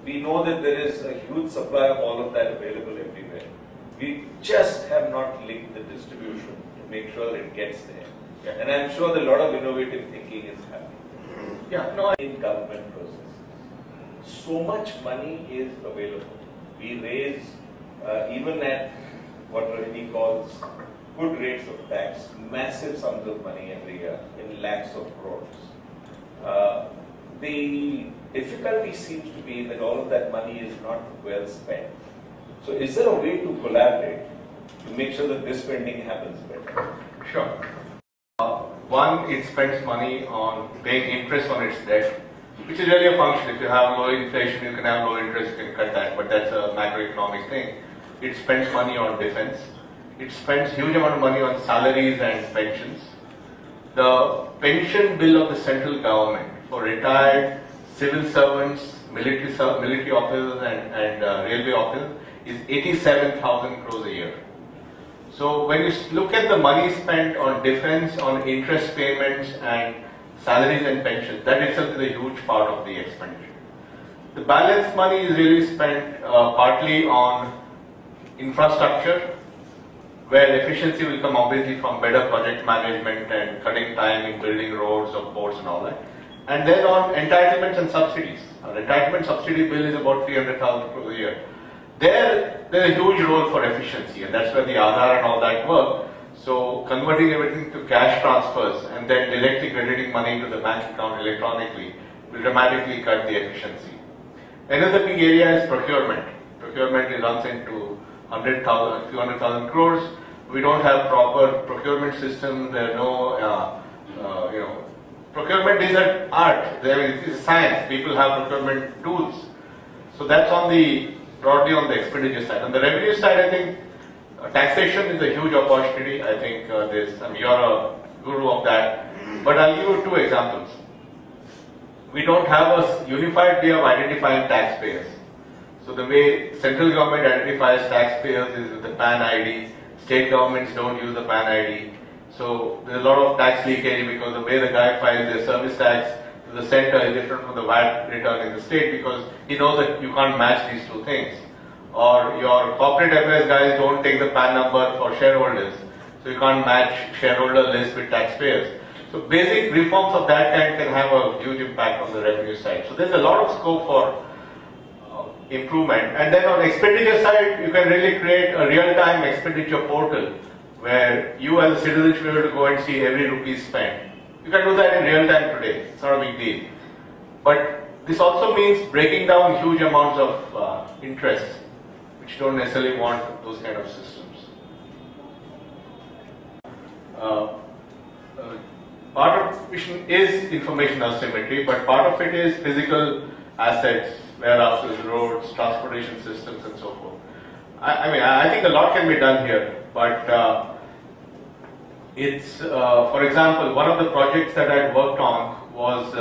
[SPEAKER 5] We know that there is a huge supply of all of that available everywhere. We just have not linked the distribution to make sure that it gets there. Yeah. And I'm sure that a lot of innovative thinking is happening.
[SPEAKER 1] Yeah, no,
[SPEAKER 5] In government processes. So much money is available. We raise, even at what Rohini calls good rates of tax, massive sums of money every year in lakhs of crores. The difficulty seems to be that all of that money is not well spent. So is there a way to collaborate to make sure that this spending happens better?
[SPEAKER 1] sure. One, it spends money on paying interest on its debt, which is really a function. If you have low inflation, you can have low interest, you can cut that, but that's a macroeconomic thing. It spends money on defense. It spends huge amount of money on salaries and pensions. The pension bill of the central government for retired civil servants, military officers and railway officers is 87,000 crores a year. So when you look at the money spent on defense, on interest payments and salaries and pensions, that itself is a huge part of the expenditure. The balance money is really spent partly on infrastructure, where efficiency will come obviously from better project management and cutting time in building roads or ports and all that. And then on entitlements and subsidies. Our entitlement subsidy bill is about 300,000 crores a year. There's a huge role for efficiency, and that's where the Aadhaar and all that work. So converting everything to cash transfers and then directly crediting money into the bank account electronically will dramatically cut the efficiency. Another big area is procurement. Procurement runs into 100,000, 200,000 crores. We don't have proper procurement system. There are no, procurement is an art. It's a science. People have procurement tools. So that's broadly on the expenditure side. On the revenue side, I think taxation is a huge opportunity. I think you're a guru of that. But I'll give you two examples. We don't have a unified way of identifying taxpayers. So the way central government identifies taxpayers is with the PAN ID. State governments don't use the PAN ID. So there's a lot of tax leakage because the way the guy files their service tax to the center is different from the VAT return in the state, because he knows that you can't match these two things. Or your corporate affairs guys don't take the PAN number for shareholders, so you can't match shareholder list with taxpayers. So basic reforms of that kind can have a huge impact on the revenue side. So there's a lot of scope for improvement. And then on expenditure side, you can really create a real-time expenditure portal where you as a citizen should be able to go and see every rupee spent. You can do that in real time today. It's not a big deal. But this also means breaking down huge amounts of interest, which don't necessarily want those kind of systems. Part of mission is information asymmetry, but part of it is physical assets, warehouses, roads, transportation systems, and so forth. I think a lot can be done here, but for example, one of the projects that I worked on was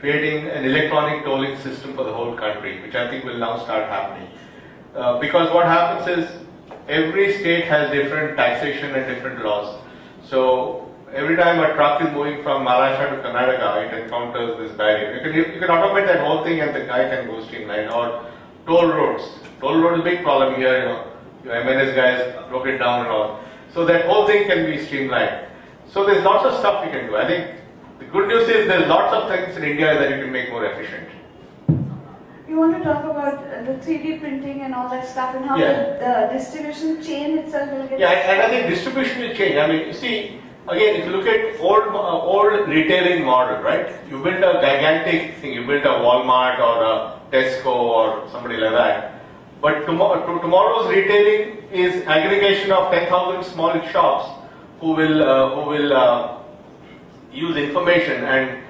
[SPEAKER 1] creating an electronic tolling system for the whole country, which I think will now start happening. Because what happens is every state has different taxation and different laws. So every time a truck is moving from Maharashtra to Karnataka, it encounters this barrier. You can automate that whole thing and the guy can go streamline. Or toll roads. Toll road is a big problem here, your MNS guys broke it down and all. So that whole thing can be streamlined. So there's lots of stuff you can do. I think the good news is there's lots of things in India that you can make more efficient.
[SPEAKER 2] You want to talk about the 3D printing and all that stuff and how the distribution chain itself will get...
[SPEAKER 1] Yeah, and I think distribution will change. I mean, you see, again, if you look at old retailing model, right? You build a gigantic thing, you build a Walmart or a Tesco or somebody like that. But tomorrow's retailing is aggregation of 10,000 small shops who will use information and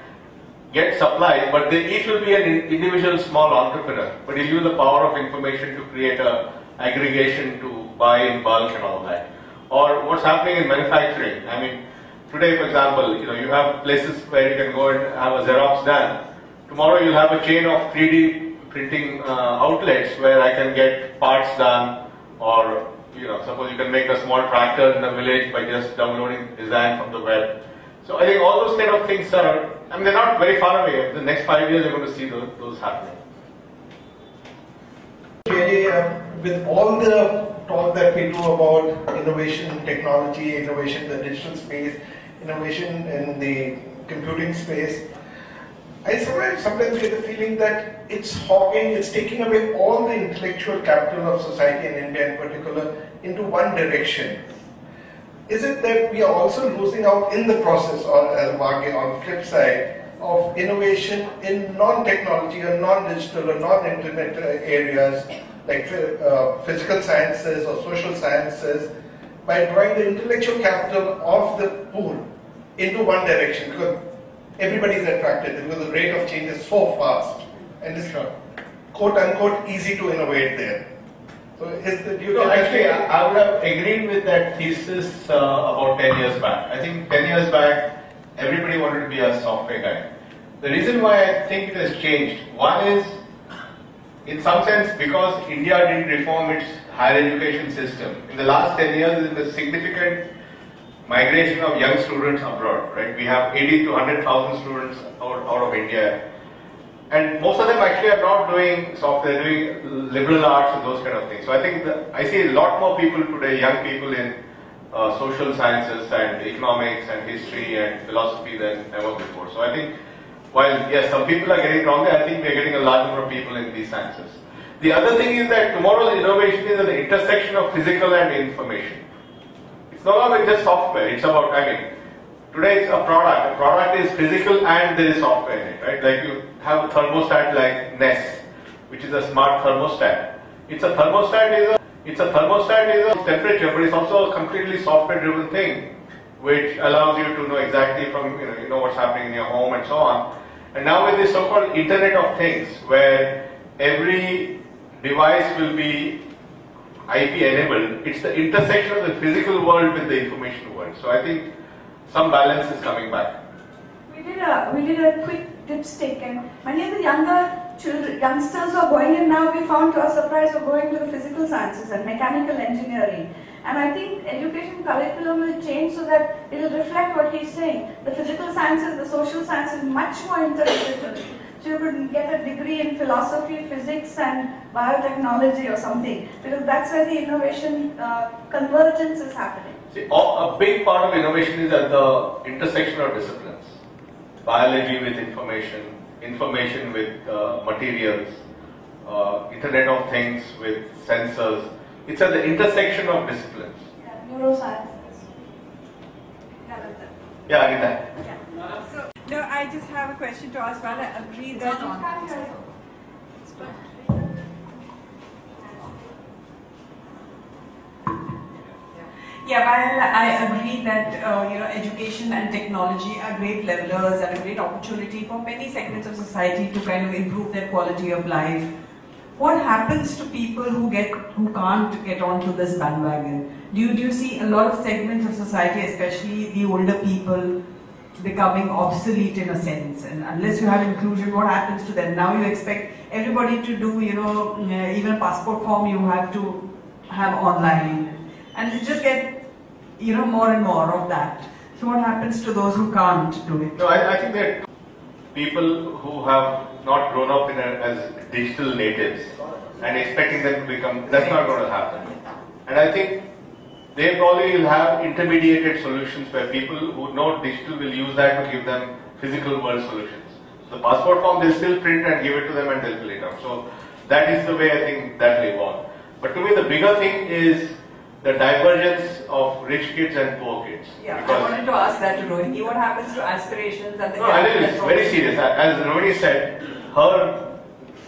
[SPEAKER 1] get supplies, but they each will be an individual small entrepreneur. But he'll use the power of information to create a aggregation to buy in bulk and all that. Or what's happening in manufacturing. I mean, today, for example, you have places where you can go and have a Xerox done. Tomorrow you'll have a chain of 3D printing outlets where I can get parts done, or suppose you can make a small tractor in the village by just downloading design from the web. So I think all those kind of things are, I mean, they're not very far away. In the next 5 years, you're going to see those happening.
[SPEAKER 6] Really, with all the talk that we do about innovation, technology, innovation in the digital space, innovation in the computing space, I sometimes get the feeling that it's hogging, it's taking away all the intellectual capital of society in India in particular into one direction. Is it that we are also losing out in the process, or as Mark on the flip side, of innovation in non-technology or non-digital or non-internet areas like physical sciences or social sciences, by drawing the intellectual capital of the pool into one direction, because everybody is attracted, because the rate of change is so fast and it's quote-unquote easy to innovate there. So
[SPEAKER 1] actually, I would have agreed with that thesis about 10 years back. I think 10 years back, everybody wanted to be a software guy. The reason why I think it has changed, one is, in some sense, because India didn't reform its higher education system. In the last 10 years, there is a significant migration of young students abroad, right? We have 80 to 100,000 students out of India. And most of them actually are not doing software, they're doing liberal arts and those kind of things. So I think I see a lot more people today, young people in social sciences and economics and history and philosophy than ever before. So I think, while yes, some people are getting wrong there, I think we're getting a large number of people in these sciences. The other thing is that tomorrow's innovation is at the intersection of physical and information. It's no longer just software, it's about, today it's a product. A product is physical and there is software in it, right? Like you have a thermostat like Nest, which is a smart thermostat. It's a thermostat is a temperature, but it's also a completely software-driven thing, which allows you to know exactly from, you know what's happening in your home and so on. And now with this so-called Internet of Things, where every device will be IP enabled, it's the intersection of the physical world with the information world. So I think some balance is coming back.
[SPEAKER 2] We did a quick dipstick, and many of the youngsters who are going in now, we found to our surprise, were going to the physical sciences and mechanical engineering. And I think education curriculum will change so that it will reflect what he's saying. The physical sciences, the social sciences, much more interdisciplinary. So you could get a degree in philosophy, physics and biotechnology or something, because that's where the innovation convergence is happening.
[SPEAKER 1] See, a big part of innovation is at the intersection of disciplines. Biology with information, information with materials, Internet of Things with sensors. It's at the intersection of disciplines.
[SPEAKER 2] Yeah, neurosciences.
[SPEAKER 1] Yeah, I get that.
[SPEAKER 7] Yeah. So, no, I just have a question to ask. While I agree that while I agree that education and technology are great levelers and a great opportunity for many segments of society to kind of improve their quality of life. What happens to people who can't get onto this bandwagon? Do you see a lot of segments of society, especially the older people, becoming obsolete in a sense? And unless you have inclusion, what happens to them? Now you expect everybody to do, even a passport form you have to have online, and you just get, more and more of that. So what happens to those who can't do it?
[SPEAKER 1] No, I think that people who have not grown up as digital natives and expecting them to become, that's not going to happen. And I think they probably will have intermediated solutions where people who know digital will use that to give them physical world solutions. The passport form they'll still print and give it to them and they'll fill it out. So that is the way I think that will evolve. But to me the bigger thing is the divergence of rich kids and poor kids.
[SPEAKER 7] Yeah, I wanted to ask that to Rohini. What happens to aspirations and the
[SPEAKER 1] No, I think it's very serious. As Rohini said, her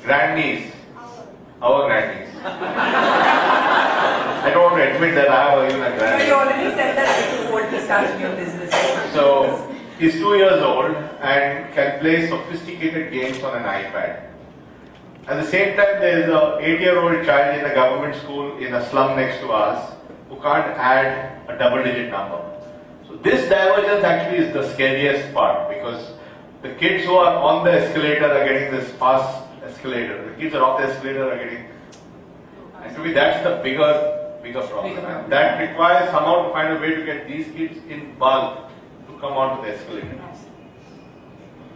[SPEAKER 1] grandniece, our grandniece. I don't want to admit that I have even a grandniece.
[SPEAKER 7] So you already said that you want to start your business.
[SPEAKER 1] So he's 2 years old and can play sophisticated games on an iPad. At the same time, there is an 8-year-old child in a government school in a slum next to us who can't add a double-digit number. So this divergence actually is the scariest part, because the kids who are on the escalator are getting this fast escalator. The kids are off the escalator are getting, and to me that's the bigger problem. And that requires somehow to find a way to get these kids in bulk to come onto the escalator.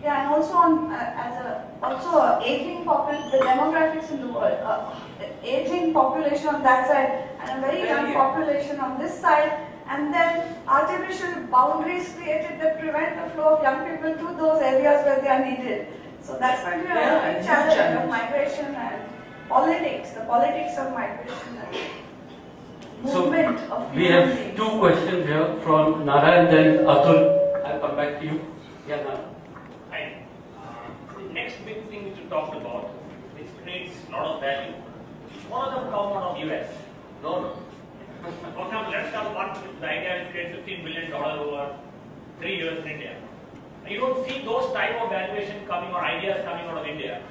[SPEAKER 2] Yeah, and also on aging the demographics in the world, aging population on that side and a very young population on this side, and then artificial boundaries created that prevent the flow of young people to those areas where they are needed. So that's going to be a big challenge of migration and politics, the politics of migration and movement of
[SPEAKER 3] we have
[SPEAKER 2] beings.
[SPEAKER 3] 2 questions here from Nara and then Atul. I'll come back to you. Yeah, Nara.
[SPEAKER 8] The next big thing which you talked about, which creates a lot of value, one of them come out of US.
[SPEAKER 1] No.
[SPEAKER 8] For example, let's have one with the idea which creates $15 billion over 3 years in India. You don't see those type of valuation coming or ideas coming out of India.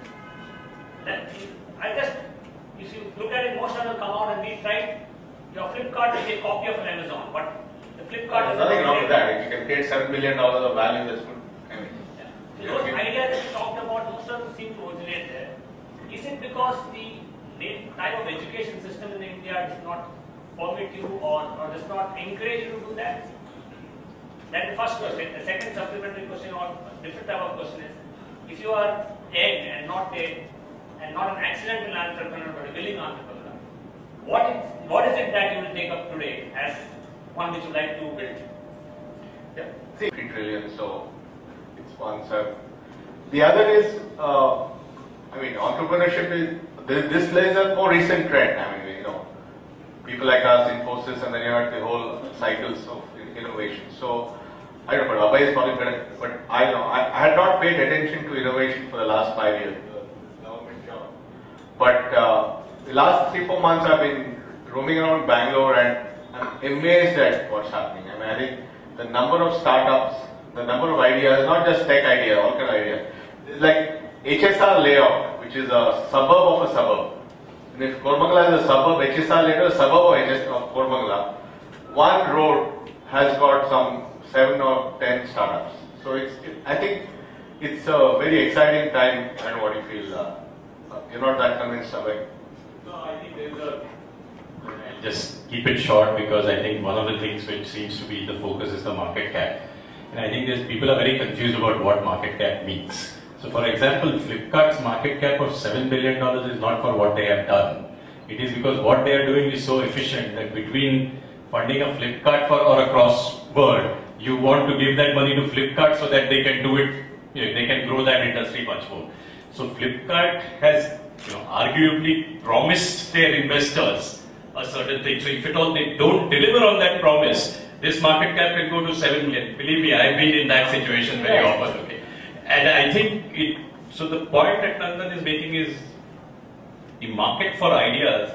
[SPEAKER 8] If you look at it, most of them come out and we tried. Your Flipkart is a copy of an Amazon, but the Flipkart
[SPEAKER 1] There's nothing wrong with that. If you can create $7 billion of value, that's good.
[SPEAKER 8] Those ideas that you talked about, most of them seem to originate there. Is it because the type of education system in India does not permit you or does not encourage you to do that? That's the first question. The second supplementary question or different type of question is, if you are and not an accidental entrepreneur but a willing entrepreneur, what is it that you will take up today as one which you like to build?
[SPEAKER 1] Yeah, 3 trillion, so it's one side. The other is, entrepreneurship is, this is a more recent trend. People like us, Infosys, and then you have the whole cycles of innovation. So, I don't know, but Abhay is probably better, but I had not paid attention to innovation for the last 5 years, the government job. But the last 3-4 months I've been roaming around Bangalore and I'm amazed at what's happening. I think the number of startups, the number of ideas, not just tech idea, all kind of ideas. It's like HSR layout, which is a suburb of a suburb. And if Koramangala is a suburb, HSR layout is a suburb of Koramangala. One road has got some 7 or 10 startups. So I think it's a very exciting time. I don't know what you feel. You're not that convinced, Abhay?
[SPEAKER 9] No, I think I'll just keep it short, because I think one of the things which seems to be the focus is the market cap. And I think people are very confused about what market cap means. So for example, Flipkart's market cap of $7 billion is not for what they have done. It is because what they are doing is so efficient that between funding a Flipkart or a cross-word, you want to give that money to Flipkart so that they can do it, they can grow that industry much more. So Flipkart has arguably promised their investors a certain thing. So if at all they don't deliver on that promise, this market cap can go to 7 million. Believe me, I've been in that situation very often. Okay, and I think so the point that Nandan is making is the market for ideas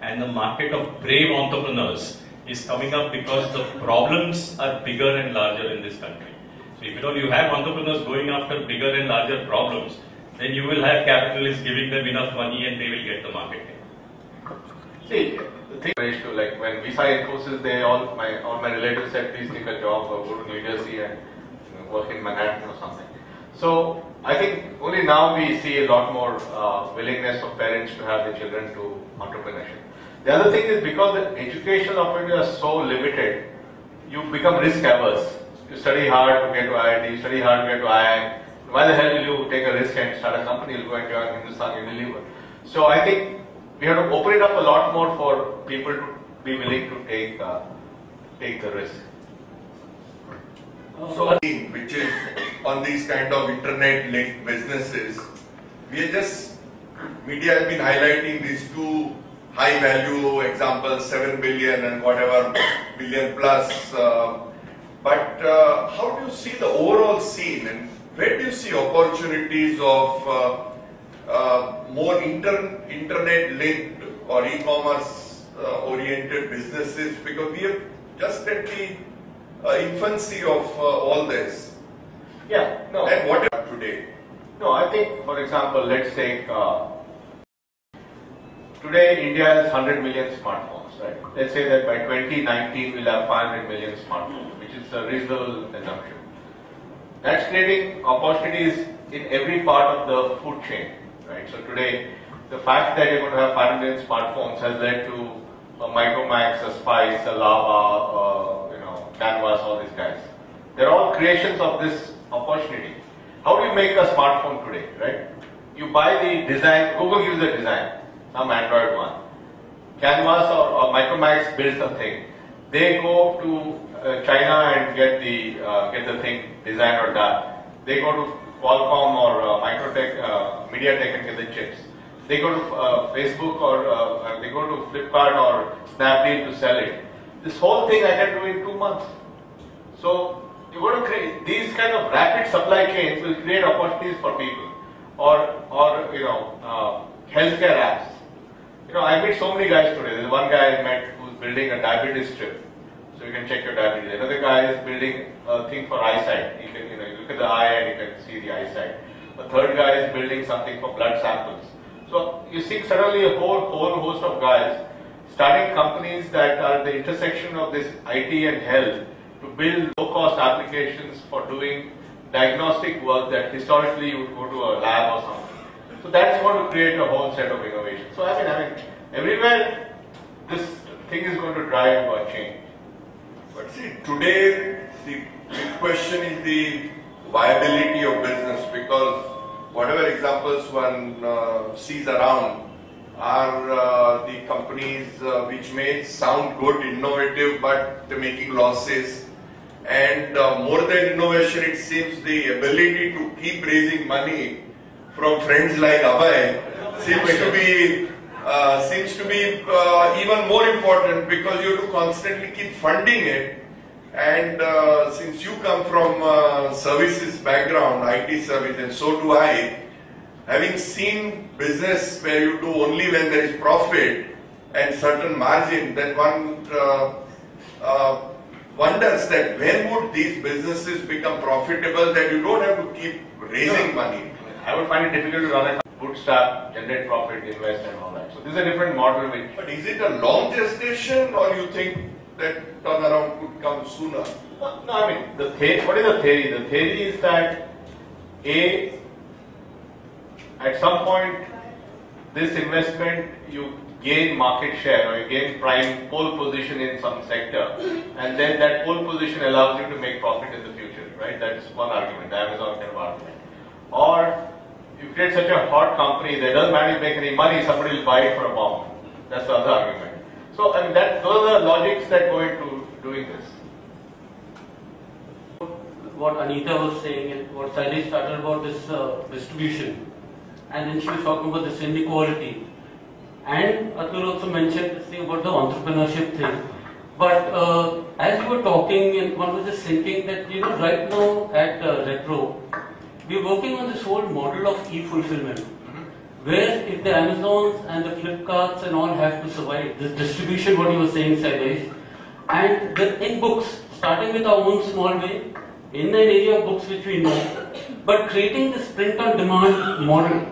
[SPEAKER 9] and the market of brave entrepreneurs is coming up because the problems are bigger and larger in this country. So if at all you have entrepreneurs going after bigger and larger problems, then you will have capitalists giving them enough money and they will get the market.
[SPEAKER 1] See, the thing is, like when we saw Infosys, all my relatives said, please take a job or go to New Jersey and work in Manhattan or something. So I think only now we see a lot more willingness of parents to have their children do entrepreneurship. The other thing is, because the educational opportunities are so limited, you become risk averse. You study hard to get to IIT, you study hard to get to IIM. Why the hell will you take a risk and start a company? You'll go and join Hindustan Unilever. So I think we have to open it up a lot more for people to be willing to take the risk.
[SPEAKER 10] So, which is on these kind of internet-linked businesses, we are just, media has been highlighting these two high-value examples, 7 billion and whatever billion plus. But how do you see the overall scene, and where do you see opportunities of more internet-linked or e-commerce oriented businesses? Because we are just at the infancy of all this.
[SPEAKER 1] Yeah, no.
[SPEAKER 10] And what about today?
[SPEAKER 1] No, I think, for example, let's take, today India has 100 million smartphones, right? Let's say that by 2019 we'll have 500 million smartphones, which is a reasonable assumption. That's creating opportunities in every part of the food chain, right? So today, the fact that you're going to have 500 million smartphones has led to a Micromax, a Spice, a Lava, Canvas, all these guys. They're all creations of this opportunity. How do you make a smartphone today, right? You buy the design, Google gives the design, some Android one. Canvas or Micromax builds the thing. They go to China and get the thing designed or done. They go to Qualcomm or MediaTek and get the chips. They go to Facebook or they go to Flipkart or Snapdeal to sell it. This whole thing I can do in 2 months. So you're going to create these kind of rapid supply chains will create opportunities for people, or healthcare apps. I meet so many guys today. There's one guy I met who's building a diabetes strip, so you can check your diabetes. Another guy is building a thing for eyesight. You can look at the eye and you can see the eyesight. A third guy is building something for blood samples. So you see suddenly a whole host of guys starting companies that are the intersection of this IT and health to build low-cost applications for doing diagnostic work that historically you would go to a lab or something. So that's going to create a whole set of innovation. So I mean, everywhere this thing is going to drive a change.
[SPEAKER 10] But see, today the big question is the viability of business, because whatever examples one sees around are the companies which may sound good, innovative, but they're making losses. And more than innovation, it seems the ability to keep raising money from friends like Abhay seems to be even more important, because you have to constantly keep funding it. And since you come from services background, IT service, and so do I, having seen business where you do only when there is profit and certain margin, then one wonders that when would these businesses become profitable that you don't have to keep raising money.
[SPEAKER 1] I would find it difficult to run a bootstrap, generate profit, invest and all that. So this is a different model which...
[SPEAKER 10] But is it a long gestation, or you think that turnaround could come sooner?
[SPEAKER 1] No, I mean, what is the theory? The theory is that at some point this investment you gain market share or you gain prime pole position in some sector, and then that pole position allows you to make profit in the future, right? That's one argument, the Amazon kind of argument. Or you create such a hot company that doesn't matter if you make any money, somebody will buy it for a bomb. That's the other argument. So I mean, those are the logics that go into doing this.
[SPEAKER 3] What Anita was saying and what Sally started about this distribution, and then she was talking about this inequality. And Atul also mentioned this thing about the entrepreneurship thing. But as you were talking, and one was just thinking that, right now at Retro, we're working on this whole model of e-fulfillment, where if the Amazons and the Flipkarts and all have to survive, this distribution, what you were saying, Sailesh, and in books, starting with our own small way, in an area of books which we know, but creating this print-on-demand model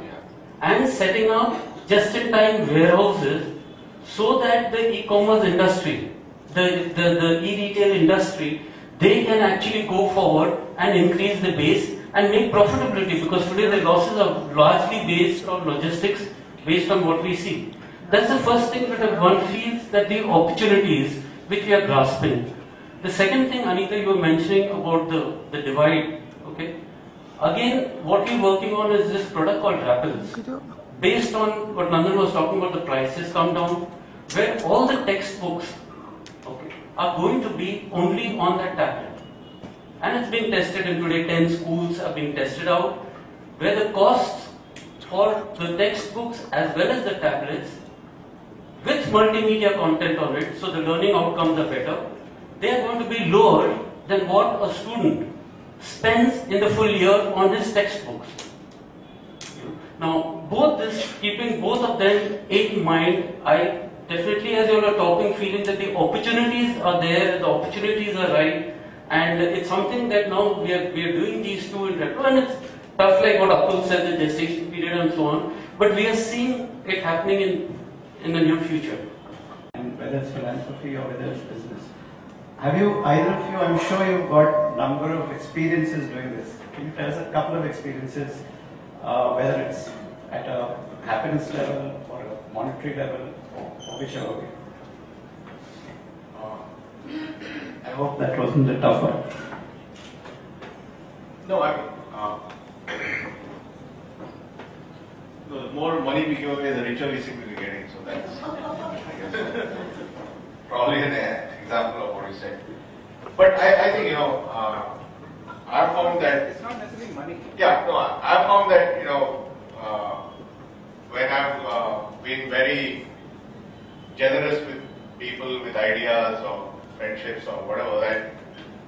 [SPEAKER 3] and setting up just-in-time warehouses so that the e-commerce industry, the e-retail industry, they can actually go forward and increase the base and make profitability, because today the losses are largely based on logistics, based on what we see. That's the first thing that one feels, that the opportunities which we are grasping. The second thing, Anita, you were mentioning about the divide, okay? Again, what we're working on is this product called Rappels. Based on what Nandan was talking about, the prices come down, where all the textbooks, okay, are going to be only on that tablet. And it's being tested in today, 10 schools are being tested out, where the costs for the textbooks as well as the tablets, with multimedia content on it, so the learning outcomes are better, they are going to be lower than what a student spends in the full year on his textbooks. Now, both this, keeping both of them in mind, I definitely, as you all are talking, feeling that the opportunities are there, the opportunities are right, and it's something that now we are doing these two in retro, and it's tough, like what Atul said, the gestation period and so on, but we are seeing it happening in the near future.
[SPEAKER 11] And whether it's philanthropy or whether it's business. Have you, either of you, I'm sure you've got a number of experiences doing this. Can you tell us a couple of experiences, whether it's at a happiness level or a monetary level or whichever way? I hope that wasn't a tough one.
[SPEAKER 1] No, I mean, the more money we give away, the richer we seem to be getting. So that's, I guess, probably an example of what you said. But I think, I've found that
[SPEAKER 6] It's not necessarily money.
[SPEAKER 1] yeah, no, I've found that, when I've been very generous with people, with ideas or friendships or whatever, that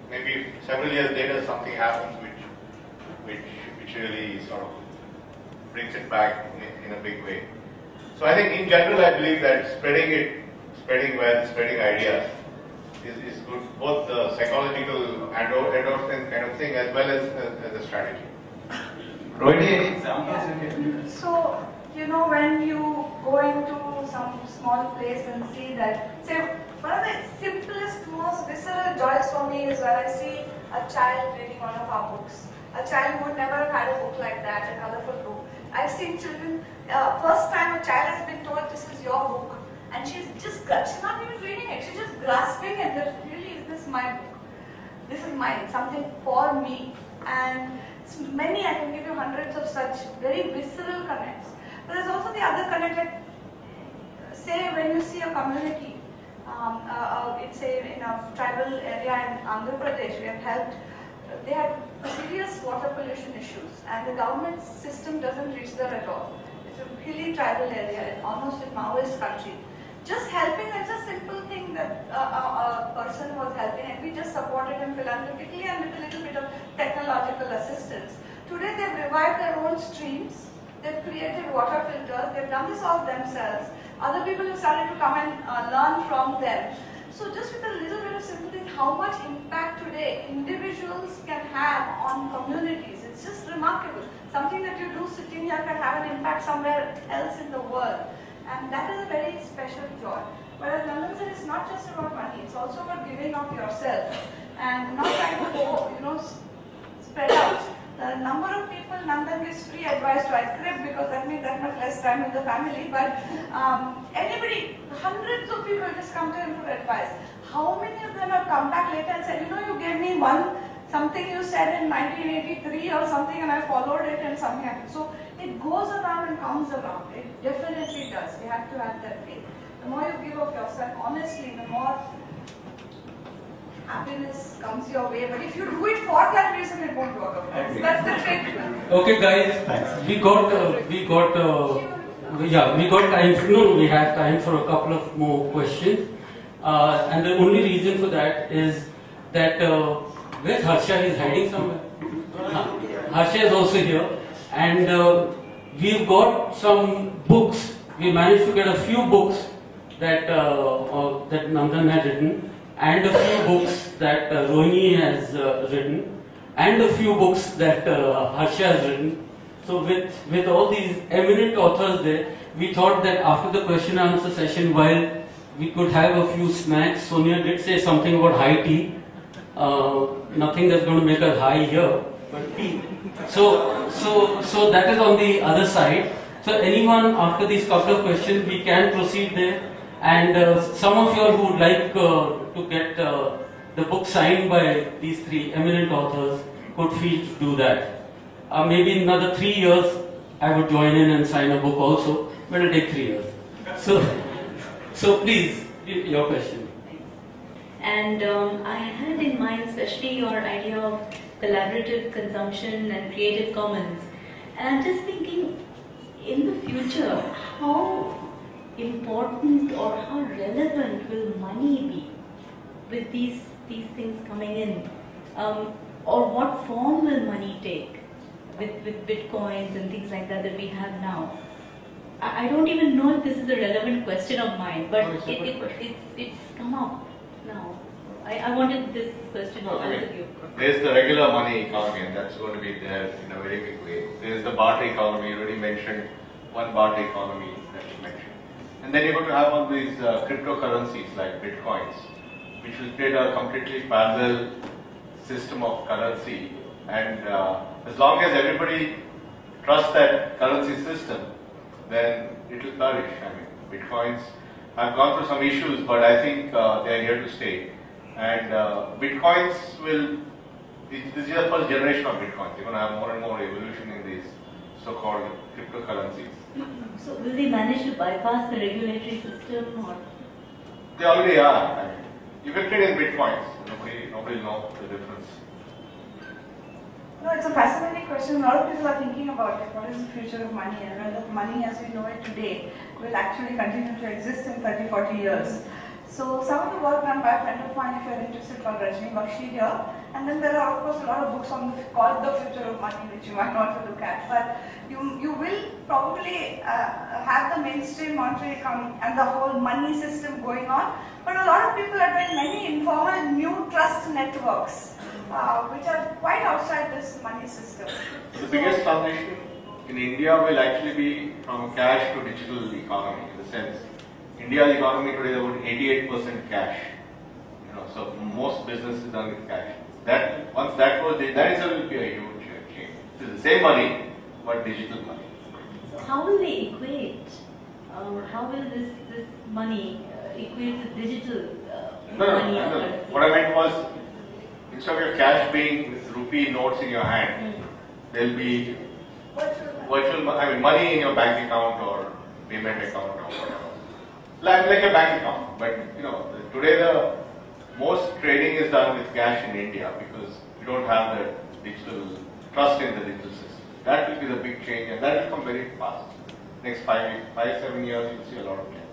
[SPEAKER 1] maybe several years later something happens which really sort of brings it back in a big way. So I think in general I believe that spreading wealth, spreading ideas is good, both the psychological endorsement kind of thing as well as a strategy.
[SPEAKER 11] Rohini, any examples?
[SPEAKER 2] So, when you go into some small place and see that, say, one of the simplest, most visceral joys for me is when I see a child reading one of our books. A child who would never have had a book like that, a colorful book. I've seen children, first time a child has been told this is your book, and she's not even reading it, she's just grasping and really, is this my book? This is mine, something for me. And many, I can give you hundreds of such very visceral connects. But there's also the other connect, like, say when you see a community, say in a tribal area in Andhra Pradesh, we have helped, they had serious water pollution issues and the government system doesn't reach there at all. It's a really tribal area, almost in Maoist country. Just helping, it's a simple thing that a person was helping and we just supported him philanthropically and with a little bit of technological assistance. Today they've revived their own streams, they've created water filters, they've done this all themselves. Other people have started to come and learn from them. So just with a little bit of sympathy, how much impact today individuals can have on communities. It's just remarkable. Something that you do sitting here can have an impact somewhere else in the world. And that is a very special joy. Whereas Nandan said it's not just about money, it's also about giving of yourself. And not trying to go, spread out. The number of people Nandan gives free advice to, I crib because that means that much less time with the family, but anybody, hundreds of people just come to him for advice. How many of them have come back later and said, you gave me something you said in 1983 or something and I followed it and something happened. So it goes around and comes around. It definitely does. We have to have that faith. The more you give of yourself, honestly, the more happiness comes your way, but if you do it for that reason, it won't work out. That's the trick.
[SPEAKER 3] Okay, guys, we got time. No, we have time for a couple of more questions, and the only reason for that is that where's Harsha? He's hiding somewhere. Harsha is also here, and we've got some books. We managed to get a few books that that Nandan had written, and a few books that Rohini has written, and a few books that Harsha has written. So with all these eminent authors there, we thought that after the question and answer session, while we could have a few snacks, Sonia did say something about high tea. Nothing that's going to make us high here, but tea. So that is on the other side. So anyone after these couple of questions, we can proceed there. And some of you who would like to get the the book signed by these three eminent authors could feel to do that. Maybe in another 3 years, I would join in and sign a book also, but it'll take 3 years. So please, your question.
[SPEAKER 12] And I had in mind especially your idea of collaborative consumption and creative commons. And I'm just thinking, in the future, how important or how relevant will money be with these things coming in? Or what form will money take with bitcoins and things like that we have now? I don't even know if this is a relevant question of mine, but it's come up now. I wanted this question to answer you.
[SPEAKER 1] There's the regular money economy, and that's going to be there in a very big way. There's the barter economy. You already mentioned one barter economy that you mentioned. And then you're going to have all these cryptocurrencies like bitcoins, which will create a completely parallel system of currency. And as long as everybody trusts that currency system, then it will flourish. I mean, bitcoins have gone through some issues, but I think they are here to stay. And bitcoins this is the first generation of bitcoins. You're going to have more and more evolution in these so-called cryptocurrencies.
[SPEAKER 12] So will they manage to bypass the regulatory system, or?
[SPEAKER 1] They already are. I mean, you can trade in bitcoins. Nobody knows the difference.
[SPEAKER 2] No, it's a fascinating question. A lot of people are thinking about it. What is the future of money, and whether money as we know it today will actually continue to exist in 30, 40 years. So some of the work done by a friend of mine, if you're interested, called Rajni Bakshi here. And then there are of course a lot of books called The Future of Money, which you might want to look at. But you will probably have the mainstream monetary economy and the whole money system going on. But a lot of people are doing many informal new trust networks, which are quite outside this money system.
[SPEAKER 1] The biggest transition in India will actually be from cash to digital economy, in the sense India's economy today is about 88% cash. So most business is done with cash. That once that goes, that itself will be a huge change. It's the same money, but digital money.
[SPEAKER 12] So how will they equate? How will this money equate with digital money?
[SPEAKER 1] No. What I meant was, instead of your cash being rupee notes in your hand, there'll be virtual money in your bank account or payment account or whatever. Like a bank account. But today the most trading is done with cash in India because we don't have the digital trust in the digital system. That will be the big change, and that will come very fast. Next 5-7 years, you'll see a lot of change.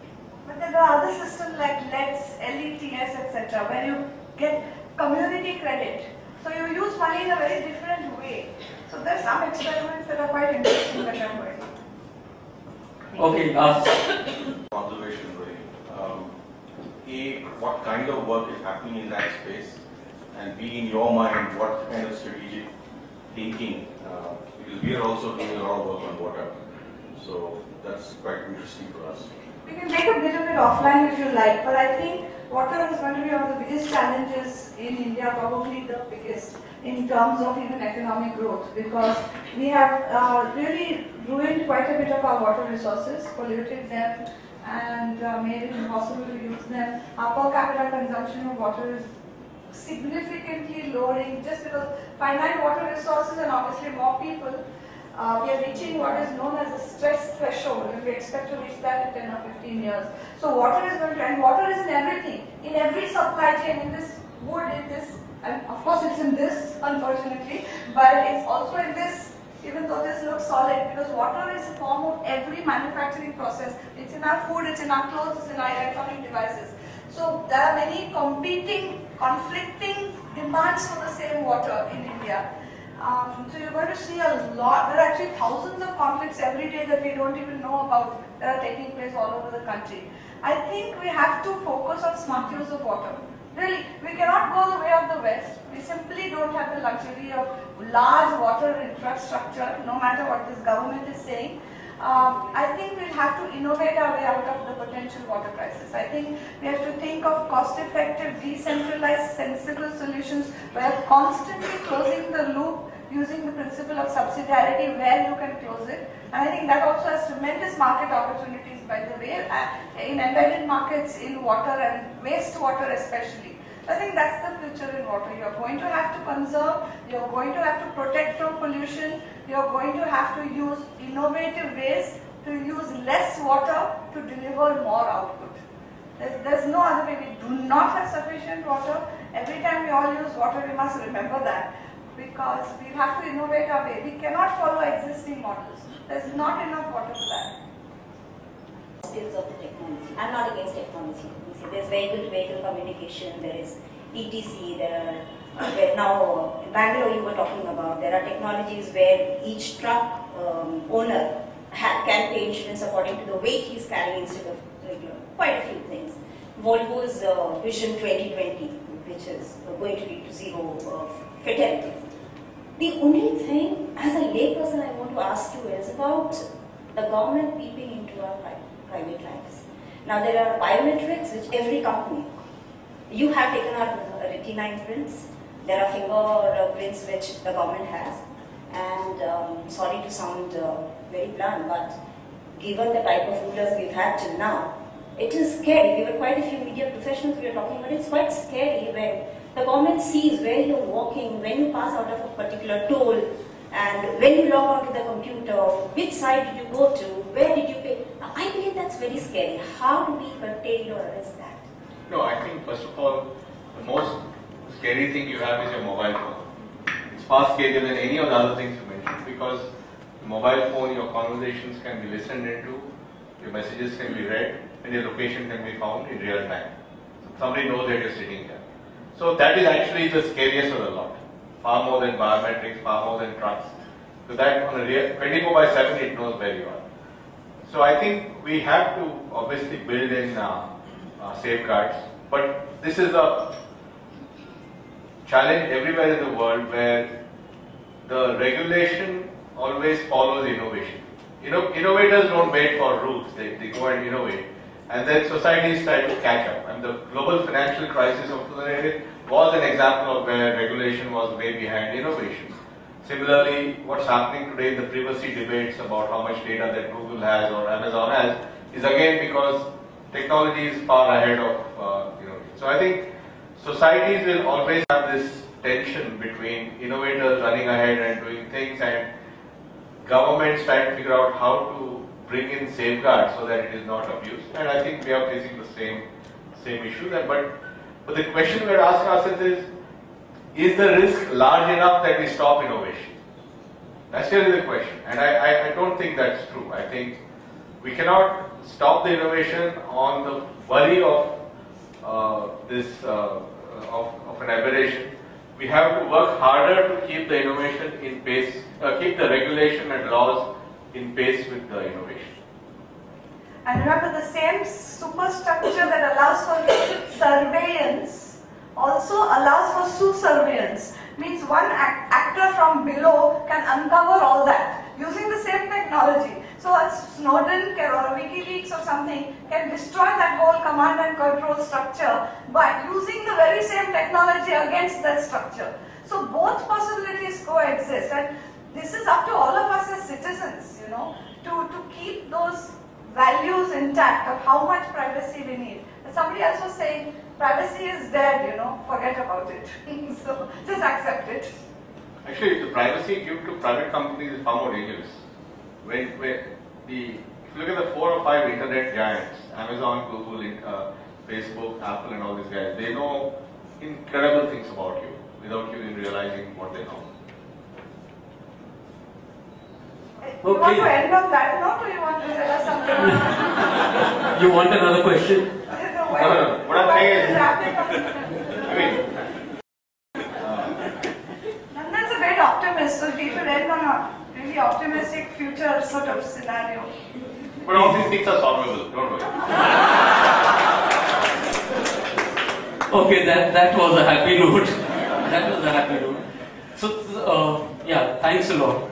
[SPEAKER 2] But there are other systems like LETS, LETS, etc., where you get community credit. So you use money in a very different way. So there are some experiments that are quite interesting that are going on.
[SPEAKER 3] Okay,
[SPEAKER 13] observation, Rohini. What kind of work is happening in that space, and B, in your mind, what kind of strategic thinking? Because we are also doing a lot of work on water, so that's quite interesting for us.
[SPEAKER 2] We can take a little bit offline if you like, but I think water is going to be one of the biggest challenges in India, probably the biggest, in terms of even economic growth, because we have really ruined quite a bit of our water resources, polluted them, and made it impossible to use them. Our per capita consumption of water is significantly lowering just because finite water resources and obviously more people. We are reaching what is known as a stress threshold, and we expect to reach that in 10 or 15 years. So water is going to, and water is in everything, in every supply chain, in this wood, in this, and of course it's in this, unfortunately, but it's also in this, even though this looks solid, because water is a form of every manufacturing process. It's in our food, it's in our clothes, it's in our electronic devices. So there are many competing, conflicting demands for the same water in India. So you're going to see a lot, there are actually thousands of conflicts every day that we don't even know about that are taking place all over the country. I think we have to focus on smart use of water. Really, we cannot go the way of the West. We simply don't have the luxury of large water infrastructure, no matter what this government is saying. I think we'll have to innovate our way out of the potential water crisis. I think we have to think of cost-effective, decentralized, sensible solutions where constantly closing the loop using the principle of subsidiarity where you can close it. And I think that also has tremendous market opportunities, by the way, in embedded markets in water and wastewater especially. I think that's the future in water. You're going to have to conserve, you're going to have to protect from pollution, you're going to have to use innovative ways to use less water to deliver more output. There's no other way. We do not have sufficient water. Every time we all use water, we must remember that, because we have to innovate our way. We cannot follow existing models. There's not enough water for that.
[SPEAKER 14] Skills of the technology. I'm not against technology. There's vehicle-to-vehicle communication, there is ETC, there are, now in Bangalore you were talking about, there are technologies where each truck owner can pay insurance according to the weight he's carrying instead of quite a few things. Volvo's Vision 2020, which is going to lead to zero fatalities. The only thing, as a layperson, I want to ask you is about the government peeping into our private lives. Now there are biometrics which every company, you have taken our retina imprints, there are fingerprints which the government has, and sorry to sound very blunt, but given the type of rulers we've had till now, it is scary. We were quite a few media professionals we were talking, but it's quite scary when the government sees where you're walking, when you pass out of a particular toll, and when you log onto the computer, which side did you go to, where did you pay? I believe that's very scary. How do we curtail or arrest that?
[SPEAKER 1] No, I think first of all, the most scary thing you have is your mobile phone. It's far scarier than any of the other things you mentioned, because the mobile phone, your conversations can be listened into, your messages can be read, and your location can be found in real time. So somebody knows that you're sitting there. So that is actually the scariest of the lot. Far more than biometrics, far more than trucks. So that on a real 24/7 it knows where you are. So I think we have to obviously build in safeguards, but this is a challenge everywhere in the world where the regulation always follows innovation. Innovators don't wait for rules, they go and innovate. And then societies try to catch up. And the global financial crisis of 2008 was an example of where regulation was way behind innovation. Similarly, what's happening today in the privacy debates about how much data that Google has or Amazon has is again because technology is far ahead of innovation. So I think societies will always have this tension between innovators running ahead and doing things and governments trying to figure out how to bring in safeguards so that it is not abused. And I think we are facing the same issue. But the question we are asking ourselves is the risk large enough that we stop innovation? That's really the question. And I don't think that's true. I think we cannot stop the innovation on the worry of of an aberration. We have to work harder to keep the innovation in pace, keep the regulation and laws in pace with the innovation.
[SPEAKER 2] And remember, the same superstructure that allows for surveillance also allows for surveillance. Means one actor from below can uncover all that using the same technology. So a Snowden or a WikiLeaks or something can destroy that whole command and control structure by using the very same technology against that structure. So both possibilities coexist, and this is up to all of us as citizens, to keep those values intact of how much privacy we need. And somebody else was saying, privacy is dead, forget about it. So just accept it.
[SPEAKER 1] Actually, the privacy given to private companies is far more dangerous. If you look at the 4 or 5 internet giants, Amazon, Google, Facebook, Apple and all these guys, they know incredible things about you without you even realizing what they know.
[SPEAKER 2] You want to end on that note, or you want to tell us something?
[SPEAKER 3] You want another question?
[SPEAKER 1] No. What I'm saying is,
[SPEAKER 2] Nandan's a great optimist, so we should end on a really optimistic future sort of scenario.
[SPEAKER 1] But all these things are solvable, don't worry.
[SPEAKER 3] Okay, that was a happy note. That was a happy note. So, yeah, thanks a lot.